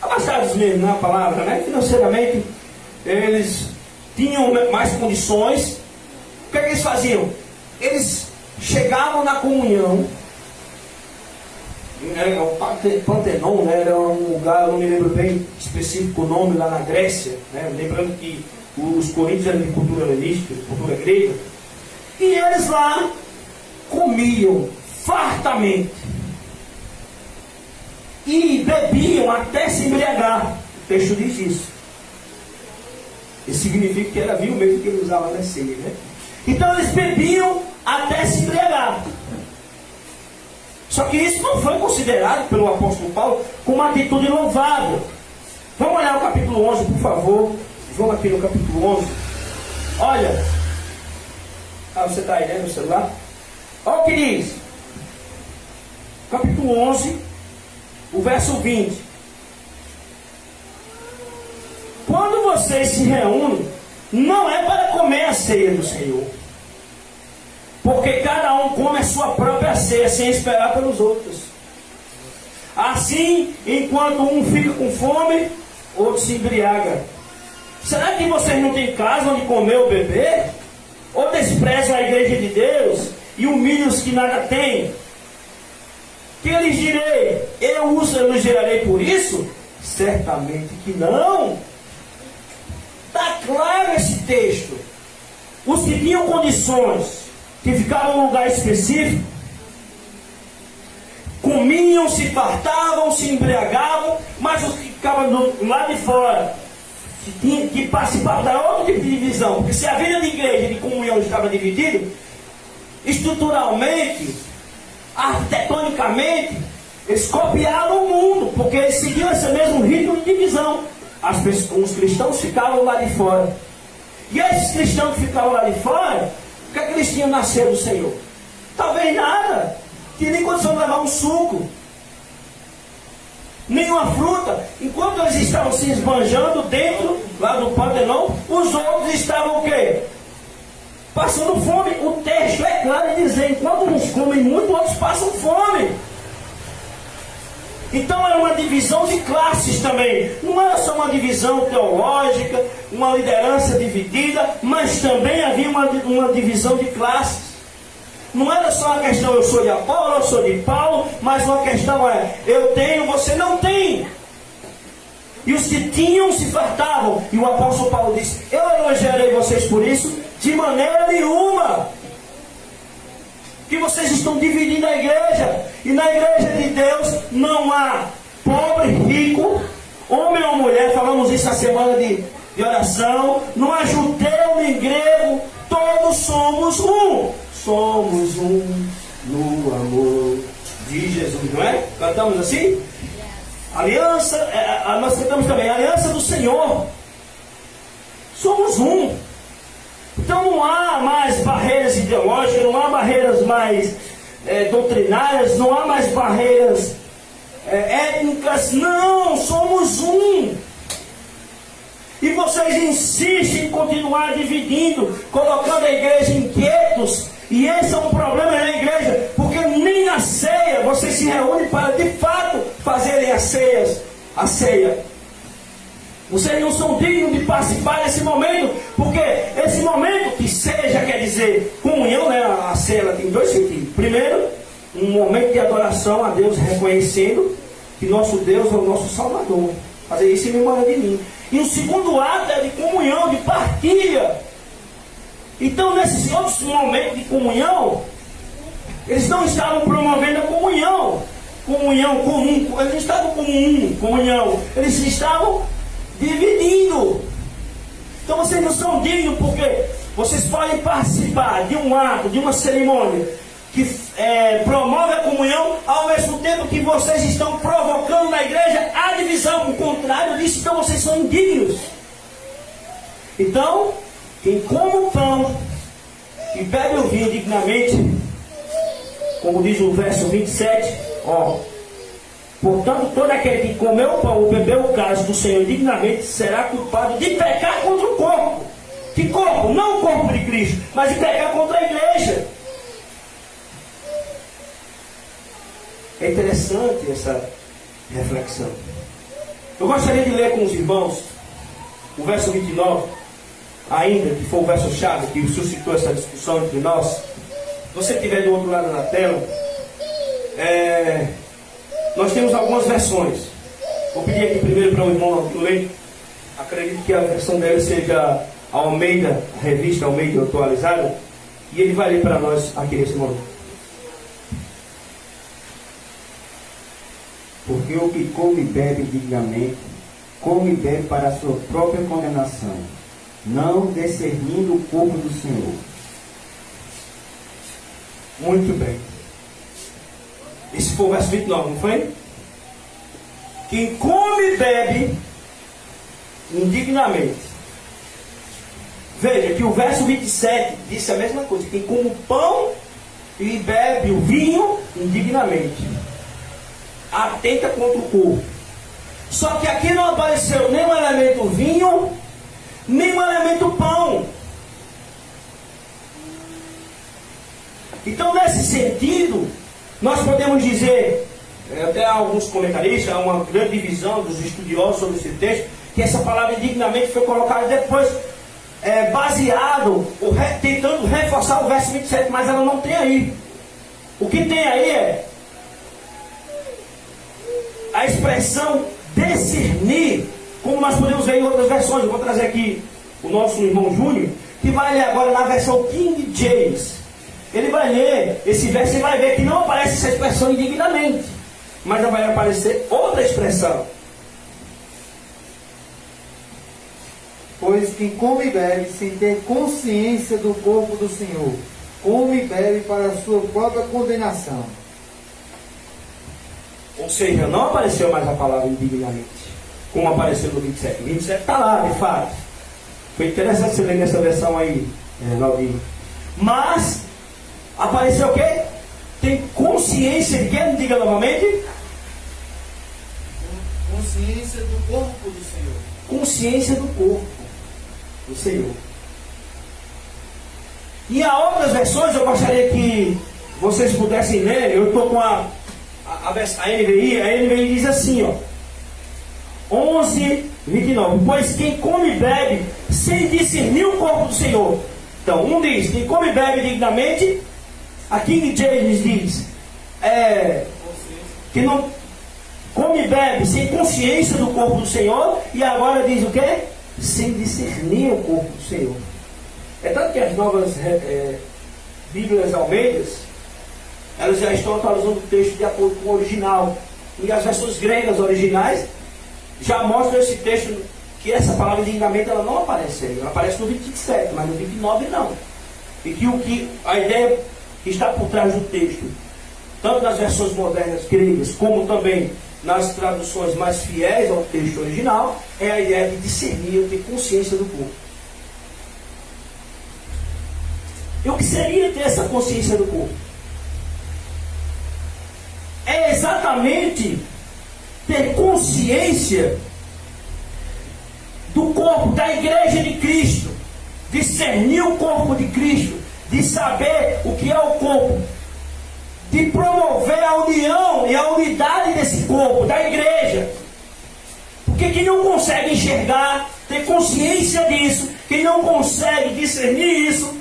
abastados mesmo, na palavra, né? Financeiramente eles tinham mais condições. O que é que eles faziam? Eles chegavam na comunhão, o Pantenon, né? Era um lugar, eu não me lembro bem específico o nome, lá na Grécia, né? Lembrando que os coríntios eram de cultura helênica, cultura grega, e eles lá comiam fartamente e bebiam até se embriagar. O texto diz isso. Isso significa que era vinho mesmo que ele usava na ceia, né? Então eles bebiam até se embriagar. Só que isso não foi considerado pelo apóstolo Paulo como uma atitude louvável. Vamos olhar o capítulo 11, por favor. Vamos aqui no capítulo 11. Olha. Você está aí, né, no celular? Olha o que diz. Capítulo 11, o verso 20. Quando vocês se reúnem, não é para comer a ceia do Senhor, porque cada um come a sua própria ceia, sem esperar pelos outros. Assim, enquanto um fica com fome, outro se embriaga. Será que vocês não têm casa onde comer ou beber? Ou desprezam a igreja de Deus e humilham os que nada têm? Que eu lhes direi? Eu os elogiarei por isso? Certamente que não. Está claro esse texto. Os que tinham condições, que ficavam em um lugar específico, comiam, se fartavam, se embriagavam, mas os que ficavam do lado de fora, que participavam da outra tipo de divisão, porque se a vida de igreja e de comunhão estava dividida, estruturalmente, arquitetonicamente, eles copiaram o mundo, porque eles seguiam esse mesmo ritmo de divisão. Os cristãos ficavam lá de fora. E esses cristãos que ficavam lá de fora, o que é que eles tinham na ceia do Senhor? Talvez nada. Tinha nem condição de levar um suco, nenhuma fruta. Enquanto eles estavam se esbanjando dentro lá do Pantenon, os outros estavam o quê? Passando fome. O texto é claro em dizer, enquanto uns comem muito, outros passam fome. Então era uma divisão de classes também. Não era só uma divisão teológica, uma liderança dividida, mas também havia uma divisão de classes. Não era só uma questão, eu sou de Apolo, eu sou de Paulo, mas uma questão é, eu tenho, você não tem. E os que tinham se fartavam. E o apóstolo Paulo disse, eu elogiarei vocês por isso? De maneira nenhuma. Que vocês estão dividindo a igreja. E na igreja de Deus não há pobre, rico, homem ou mulher. Falamos isso na semana de oração. Não há judeu nem grego. Todos somos um. Somos um no amor de Jesus, não é? Cantamos assim? Aliança, nós cantamos também, aliança do Senhor. Somos um. Então não há mais barreiras ideológicas, não há barreiras mais doutrinárias, não há mais barreiras étnicas. Não, somos um. E vocês insistem em continuar dividindo, colocando a igreja em guetos. E esse é um problema na igreja, porque nem na ceia vocês se reúnem para de fato fazerem a ceia. Vocês não são dignos de participar desse momento, porque esse momento que ceia quer dizer comunhão, né? A ceia ela tem dois sentidos. Primeiro, um momento de adoração a Deus, reconhecendo que nosso Deus é o nosso Salvador. Fazer isso em memória de mim. E o segundo ato é de comunhão, de partilha. Então, nesses outros momentos de comunhão, eles não estavam promovendo a comunhão comum, eles não estavam comunhão, eles estavam dividindo. Então, vocês não são dignos, porque vocês podem participar de um ato, de uma cerimônia que promove a comunhão, ao mesmo tempo que vocês estão provocando na igreja a divisão. O contrário disso, então vocês são indignos. Então, quem come o pão e bebe o vinho dignamente, como diz o verso 27, portanto, todo aquele que comeu o pão ou bebeu o cálice do Senhor dignamente será culpado de pecar contra o corpo. Que corpo? Não o corpo de Cristo, mas de pecar contra a igreja. É interessante essa reflexão. Eu gostaria de ler com os irmãos o verso 29, ainda, que foi o verso-chave que suscitou essa discussão entre nós. Se você estiver do outro lado da tela, nós temos algumas versões. Vou pedir aqui primeiro para o irmão ler. Acredito que a versão dele seja a Almeida, a revista Almeida atualizada, e ele vai ler para nós aqui nesse momento. Porque o que come e bebe dignamente, come e bebe para a sua própria condenação, não discernindo o corpo do Senhor. Muito bem. Esse foi o verso 29, não foi? Quem come e bebe indignamente. Veja que o verso 27 disse a mesma coisa. Quem come o pão e bebe o vinho indignamente. Atenta contra o corpo. Só que aqui não apareceu nem o elemento vinho, nem o elemento pão. Então, nesse sentido, nós podemos dizer, até alguns comentaristas, há uma grande divisão dos estudiosos sobre esse texto, que essa palavra indignamente foi colocada depois, baseado, tentando reforçar o verso 27, mas ela não tem aí. O que tem aí é a expressão discernir, como nós podemos ver em outras versões. Eu vou trazer aqui o nosso irmão Júnior, que vai ler agora na versão King James. Ele vai ler esse verso e vai ver que não aparece essa expressão indignamente, mas já vai aparecer outra expressão. Pois quem come e bebe sem ter consciência do corpo do Senhor, come e bebe para a sua própria condenação. Ou seja, não apareceu mais a palavra indignamente, como apareceu no 27. O 27 está lá, de fato. Foi interessante você ler nessa versão aí, Claudinho. Mas apareceu o quê? Tem consciência de quem? Diga novamente. Consciência do corpo do Senhor. Consciência do corpo do Senhor. E há outras versões, eu gostaria que vocês pudessem ler. Eu estou com a NVI. A NVI diz assim, 11:29. Pois quem come e bebe sem discernir o corpo do Senhor. Então, um diz, quem come e bebe dignamente, A King James diz que não come e bebe sem consciência do corpo do Senhor, e agora diz o quê? Sem discernir o corpo do Senhor. É tanto que as novas Bíblias Almeidas, elas já estão atualizando o texto de acordo com o original. E as versões gregas originais já mostram esse texto, que essa palavra indignamento ela não aparece aí. Ela aparece no 27, mas no 29 não. E que a ideia que está por trás do texto, tanto nas versões modernas gregas, como também nas traduções mais fiéis ao texto original, é a ideia de discernir, ter consciência do corpo. E o que seria ter essa consciência do corpo? É exatamente ter consciência do corpo, da igreja de Cristo, discernir o corpo de Cristo, de saber o que é o corpo, de promover a união e a unidade desse corpo, da igreja. Porque quem não consegue enxergar, ter consciência disso, quem não consegue discernir isso,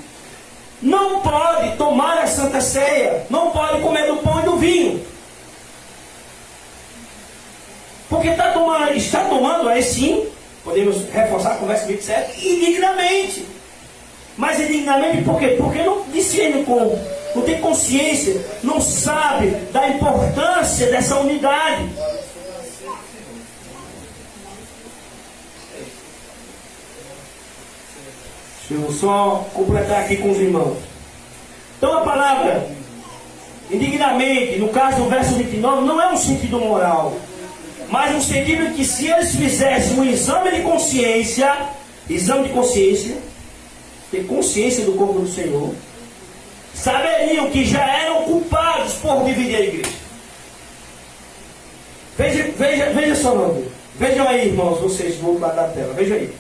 não pode tomar a Santa Ceia, não pode comer do pão e do vinho. Porque está tomando aí sim, podemos reforçar a conversa 27, indignamente. Mas indignamente por quê? Porque não discerne o corpo, não tem consciência, não sabe da importância dessa unidade. Deixa eu só completar aqui com os irmãos. Então a palavra indignamente, no caso do verso 29, não é um sentido moral, mas no sentido de que se eles fizessem um exame de consciência, ter consciência do corpo do Senhor, saberiam que já eram culpados por dividir a igreja. Veja só, não. Vejam aí, irmãos, vocês do outro lado da tela, veja aí.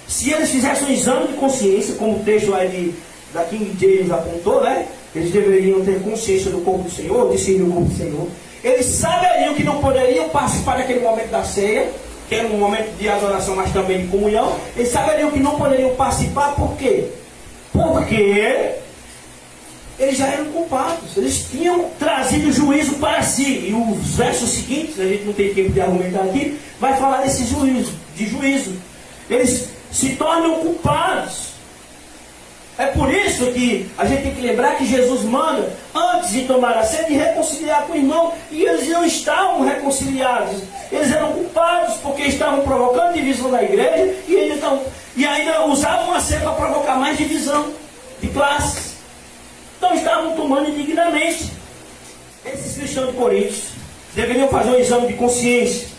Se eles fizessem um exame de consciência, como o texto aí da King James apontou, né? Eles deveriam ter consciência do corpo do Senhor, discernir o corpo do Senhor. Eles saberiam que não poderiam participar daquele momento da ceia, que era um momento de adoração, mas também de comunhão. Eles saberiam que não poderiam participar, por quê? Porque eles já eram culpados, eles tinham trazido juízo para si. E os versos seguintes, a gente não tem tempo de argumentar aqui, vai falar desse juízo. Eles se tornam culpados. É por isso que a gente tem que lembrar que Jesus manda, antes de tomar a ceia, de reconciliar com o irmão. E eles não estavam reconciliados. Eles eram culpados porque estavam provocando divisão na igreja e ainda usavam a ceia para provocar mais divisão de classes. Então estavam tomando indignamente. Esses cristãos de Corinto deveriam fazer um exame de consciência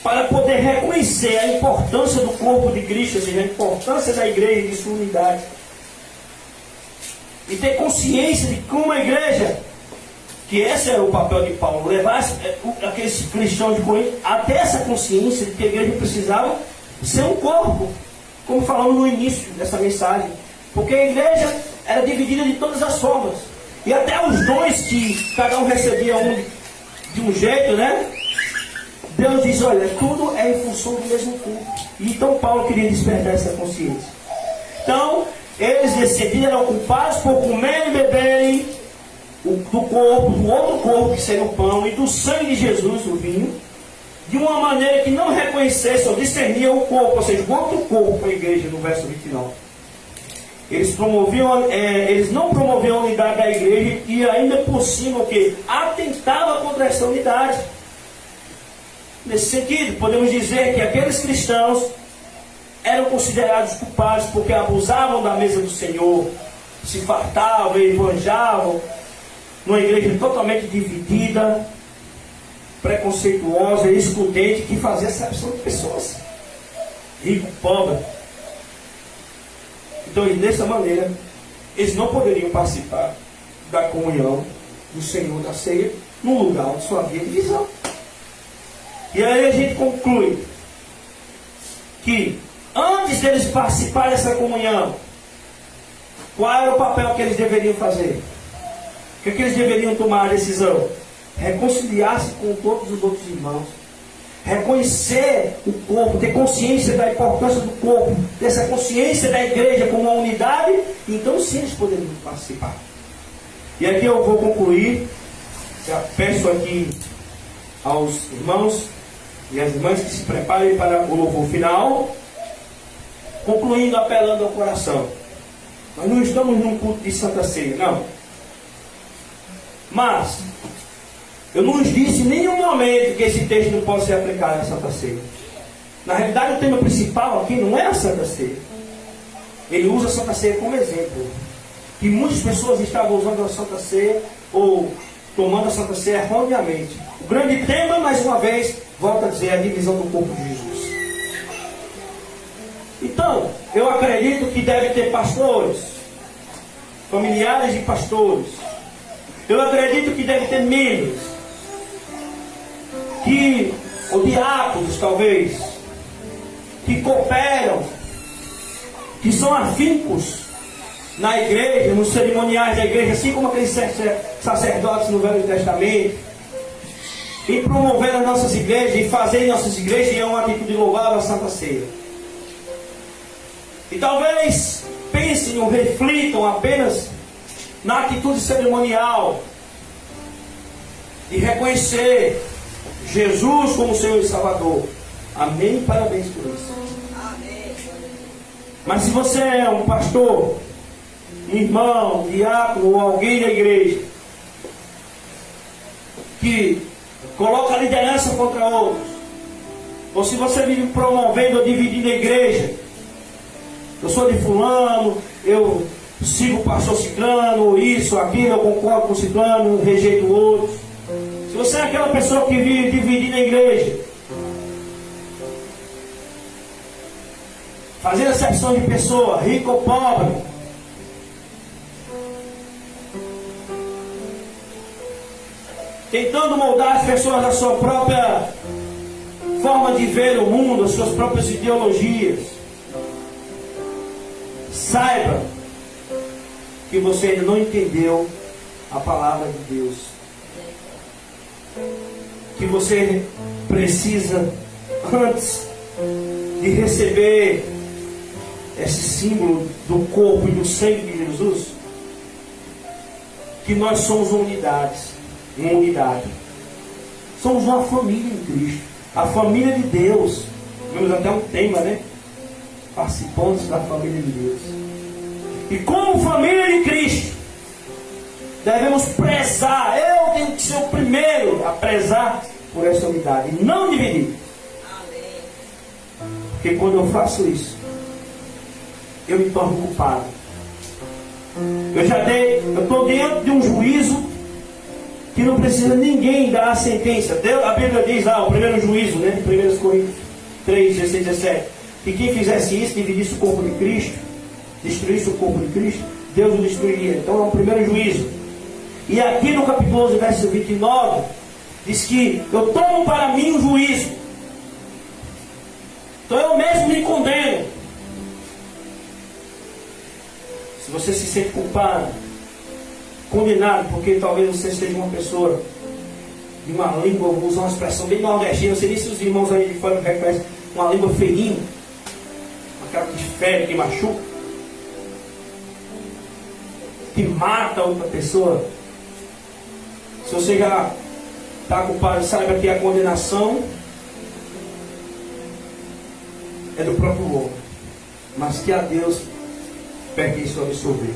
para poder reconhecer a importância do corpo de Cristo, ou seja, a importância da igreja e de sua unidade. E ter consciência de como a igreja, que esse era o papel de Paulo, levar aqueles cristãos de Corinto até essa consciência de que a igreja precisava ser um corpo, como falamos no início dessa mensagem. Porque a igreja era dividida de todas as formas. E até os dons que cada um recebia de um jeito, né? Deus diz, olha, tudo é em função do mesmo culto. E então Paulo queria despertar essa consciência. Então, eles nesse sentido eram culpados por comerem e beberem do outro corpo, que seria o pão, e do sangue de Jesus, o vinho, de uma maneira que não reconhecesse ou discernia o corpo, ou seja, o outro corpo, a igreja, no verso 29. Eles não promoviam a unidade da igreja e ainda por cima o que? Atentava contra essa unidade. Nesse sentido, podemos dizer que aqueles cristãos eram considerados culpados porque abusavam da mesa do Senhor, se fartavam e esbanjavam numa igreja totalmente dividida, preconceituosa e excludente, que fazia acepção de pessoas, rico, pobre. Então, dessa maneira, eles não poderiam participar da comunhão do Senhor da ceia num lugar onde só havia divisão. E aí a gente conclui que antes deles participarem dessa comunhão, qual era o papel que eles deveriam fazer? O que eles deveriam tomar a decisão? Reconciliar-se com todos os outros irmãos, reconhecer o corpo, ter consciência da importância do corpo, dessa consciência da igreja como uma unidade. Então sim eles poderiam participar. E aqui eu vou concluir. Já peço aqui aos irmãos e às irmãs que se preparem para o louvor final, concluindo, apelando ao coração. Nós não estamos num culto de Santa Ceia, não. Mas eu não disse em nenhum momento que esse texto não pode ser aplicado à Santa Ceia. Na realidade, o tema principal aqui não é a Santa Ceia. Ele usa a Santa Ceia como exemplo. Que muitas pessoas estavam usando a Santa Ceia ou tomando a Santa Ceia erroneamente. O grande tema, mais uma vez, volta a dizer, é a divisão do corpo de Jesus. Então, eu acredito que deve ter pastores, familiares de pastores. Eu acredito que deve ter membros, ou diáconos talvez, que cooperam, que são afincos na igreja, nos cerimoniais da igreja, assim como aqueles sacerdotes no Velho Testamento, em promover as nossas igrejas e fazer nossas igrejas, e é uma atitude louvável a Santa Ceia. E talvez pensem ou reflitam apenas na atitude cerimonial de reconhecer Jesus como Senhor e Salvador. Amém? Parabéns por isso. Amém. Mas se você é um pastor, um irmão, um diácono ou alguém da igreja que coloca a liderança contra outros, ou se você vive promovendo ou dividindo a igreja, eu sou de fulano, eu sigo o pastor ciclano, isso, aquilo, eu concordo com o ciclano, rejeito o outro. Se você é aquela pessoa que vive dividindo a igreja, fazendo acepção de pessoa, rico ou pobre, tentando moldar as pessoas à sua própria forma de ver o mundo, as suas próprias ideologias, saiba que você ainda não entendeu a palavra de Deus, que você precisa, antes de receber esse símbolo do corpo e do sangue de Jesus, que nós somos uma unidade. Somos uma família em Cristo, a família de Deus. Temos até um tema, né? Participantes da família de Deus. E como família de Cristo, devemos prezar. Eu tenho que ser o primeiro a prezar por essa unidade e não dividir. Porque quando eu faço isso, eu me torno culpado. Eu estou diante de um juízo que não precisa ninguém dar a sentença. A Bíblia diz lá, o primeiro juízo, né, 1 Coríntios 3, 16, 17, que quem fizesse isso, dividisse o corpo de Cristo, destruísse o corpo de Cristo, Deus o destruiria. Então é o primeiro juízo. E aqui no capítulo 11, verso 29, diz que eu tomo para mim o juízo. Então eu mesmo me condeno. Se você se sente culpado, condenado, porque talvez você seja uma pessoa de uma língua, vou usar uma expressão bem nordestina, não sei nem se os irmãos aí de fora reconhecem, uma língua feinha, aquela que fere, que machuca, que mata outra pessoa. Se você já está culpado, saiba que a condenação é do próprio homem, mas que a Deus pertence o absolver.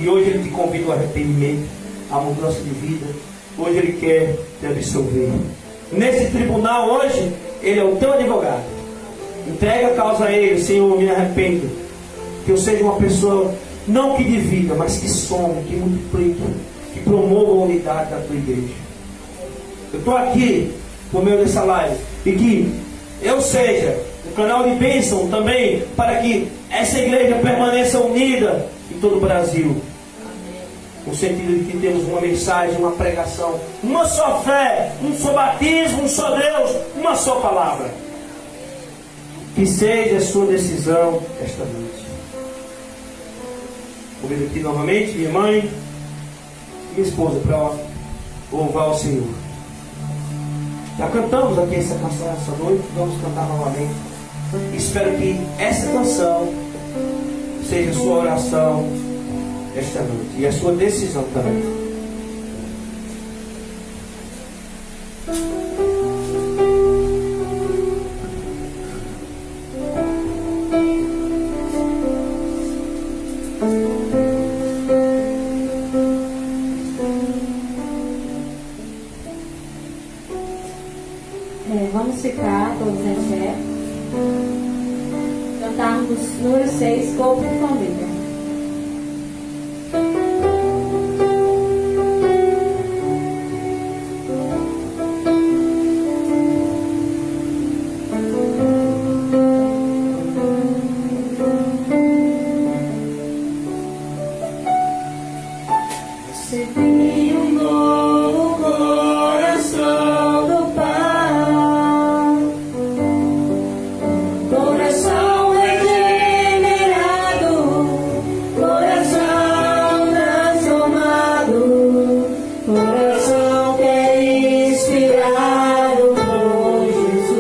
E hoje Ele te convida ao arrependimento, à mudança de vida. Hoje Ele quer te absolver. Nesse tribunal hoje, Ele é o teu advogado. Entrega a causa a Ele. Senhor, me arrependo. Que eu seja uma pessoa não que divida, mas que some, que multiplique, que promova a unidade da tua igreja. Eu estou aqui por meio dessa live, e que eu seja um canal de bênção também, para que essa igreja permaneça unida em todo o Brasil. No sentido de que temos uma mensagem, uma pregação, uma só fé, um só batismo, um só Deus, uma só palavra. Que seja a sua decisão esta noite. Convido aqui novamente minha mãe e minha esposa para louvar o Senhor. Já cantamos aqui essa canção essa noite, vamos cantar novamente. Espero que essa canção seja a sua oração esta noite e a sua decisão também. todos em pé. Cantarmos número 6, Corpo e Família. Recebi um novo coração do Pai, coração regenerado, coração transformado, coração que é inspirado por Jesus.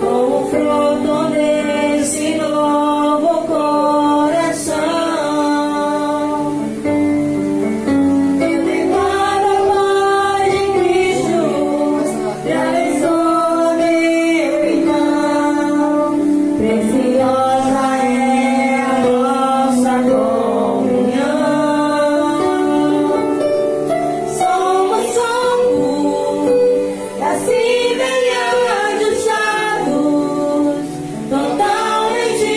Como fruto desse novo coração, eu declaro a paz de Cristo, já sou meu irmão. Preciosa é a nossa comunhão. Somos da semelhança dos chatos, totalmente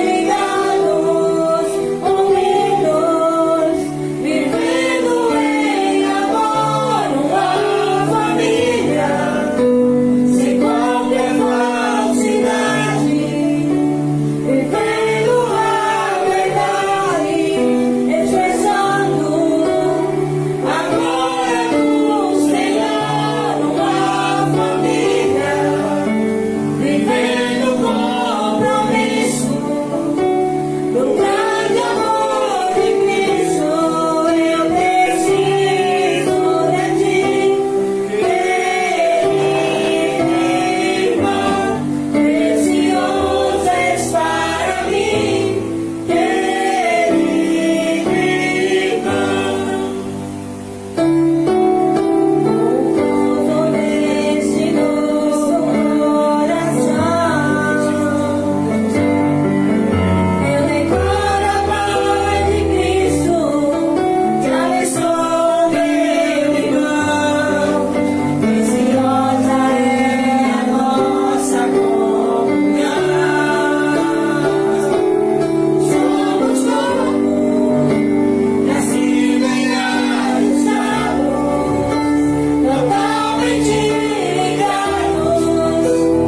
ligados, unidos, vivendo em amor, uma família, sem qualquer falsidade, vivendo a verdade, expressando a glória do Senhor, uma família, vivendo o compromisso do grande amor de Cristo. Eu preciso de ti, querido irmão, precioso és para mim, querido irmão. Fruto desse novo coração, eu declaro a paz de Cristo, já sou meu irmão. Preciosa é a nossa comunhão. Somos como da semelhança dos sábios, totalmente ligados,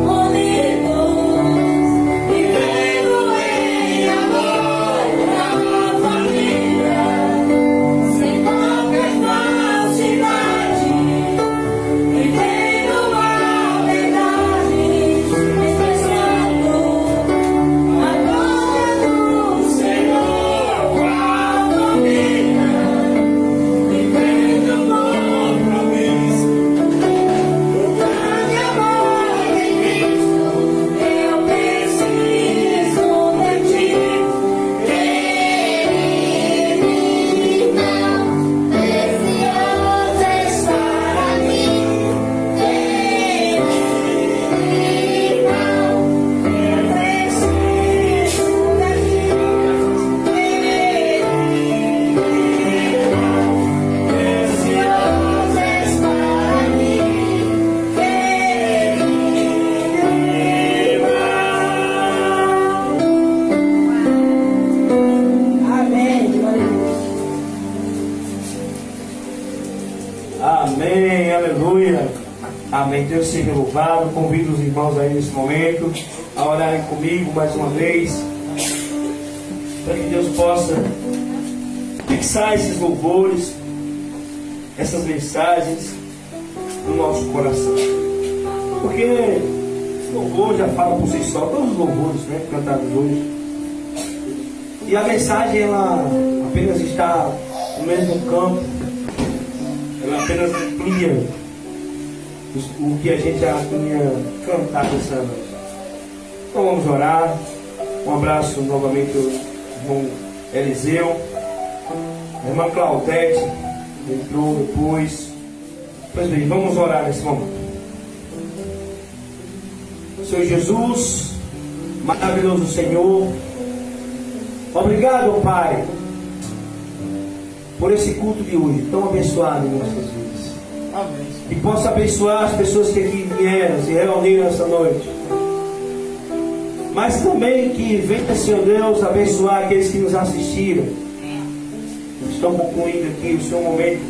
unidos, vivendo em amor, uma família, sem qualquer falsidade, vivendo a verdade, expressando a glória do Senhor, a família, vivendo o compromisso do grande amor de Cristo. Eu preciso de ti, querido irmão, precioso és para mim, querido irmão. Eu preciso de ti, querido irmão, precioso és para mim, querido irmão. Amém. Glória a Deus. Amém, aleluia. Amém. Deus seja louvado. Convido os irmãos aí nesse momento a orarem comigo mais uma vez, para que Deus possa fixar esses louvores, essas mensagens no nosso coração. Porque esse louvor já fala por si só, todos os louvores, né, cantados hoje. E a mensagem, ela apenas está no mesmo campo, ela apenas amplia o que a gente já tinha cantado essa noite. Então vamos orar. Um abraço novamente ao irmão Eliseu, a irmã Claudete entrou depois. Pois bem, vamos orar nesse momento. Senhor Jesus, maravilhoso Senhor, obrigado, Pai, por esse culto de hoje tão abençoado em nossas vidas. Amém. E possa abençoar as pessoas que aqui vieram, se reuniram essa noite. Mas também que venha, Senhor Deus, abençoar aqueles que nos assistiram. Estão concluindo aqui o seu momento,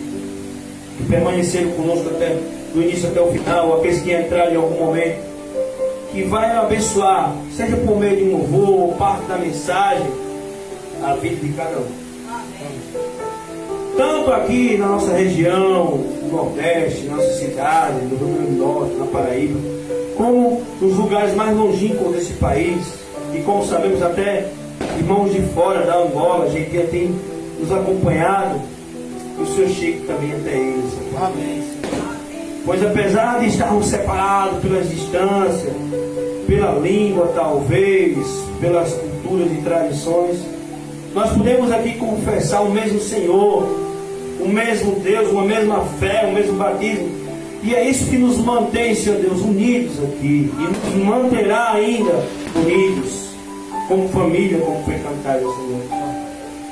que permaneceram conosco até do início até o final, ou aqueles que entraram em algum momento, que vai abençoar, seja por meio de um louvor, ou parte da mensagem, a vida de cada um. Tanto aqui na nossa região, no Nordeste, na nossa cidade, no Rio Grande do Norte, na Paraíba, como nos lugares mais longínquos desse país, e como sabemos até irmãos de fora da Angola, a gente tem nos acompanhado, e o Senhor Chico também até eles. Amém. Pois apesar de estarmos separados pelas distâncias, pela língua talvez, pelas culturas e tradições, nós podemos aqui confessar o mesmo Senhor, o mesmo Deus, uma mesma fé, o mesmo batismo. E é isso que nos mantém, Senhor Deus, unidos aqui. E nos manterá ainda unidos, como família, como foi cantado essa noite.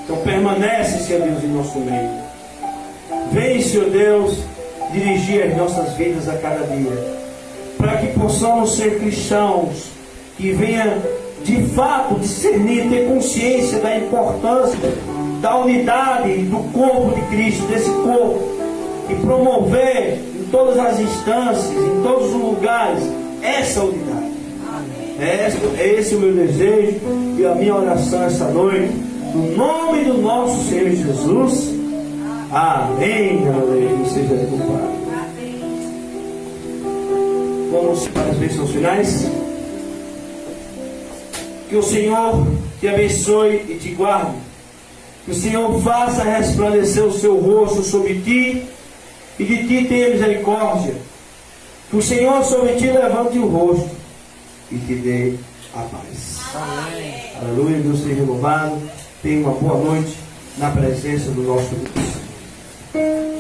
Então permanece, Senhor Deus, em nosso meio. Vem, Senhor Deus, dirigir as nossas vidas a cada dia, para que possamos ser cristãos que venham de fato discernir, ter consciência da importância da unidade do corpo de Cristo, desse corpo, e promover em todas as instâncias, em todos os lugares, essa unidade. Esse é o meu desejo e a minha oração essa noite, no nome do nosso Senhor Jesus. Amém. Aleluia. Seja louvado. Vamos para as bênçãos finais. Que o Senhor te abençoe e te guarde. Que o Senhor faça resplandecer o seu rosto sobre ti e de ti tenha misericórdia. Que o Senhor sobre ti levante o rosto e te dê a paz. Amém. Aleluia. Deus seja louvado. Tenha uma boa noite na presença do nosso Deus.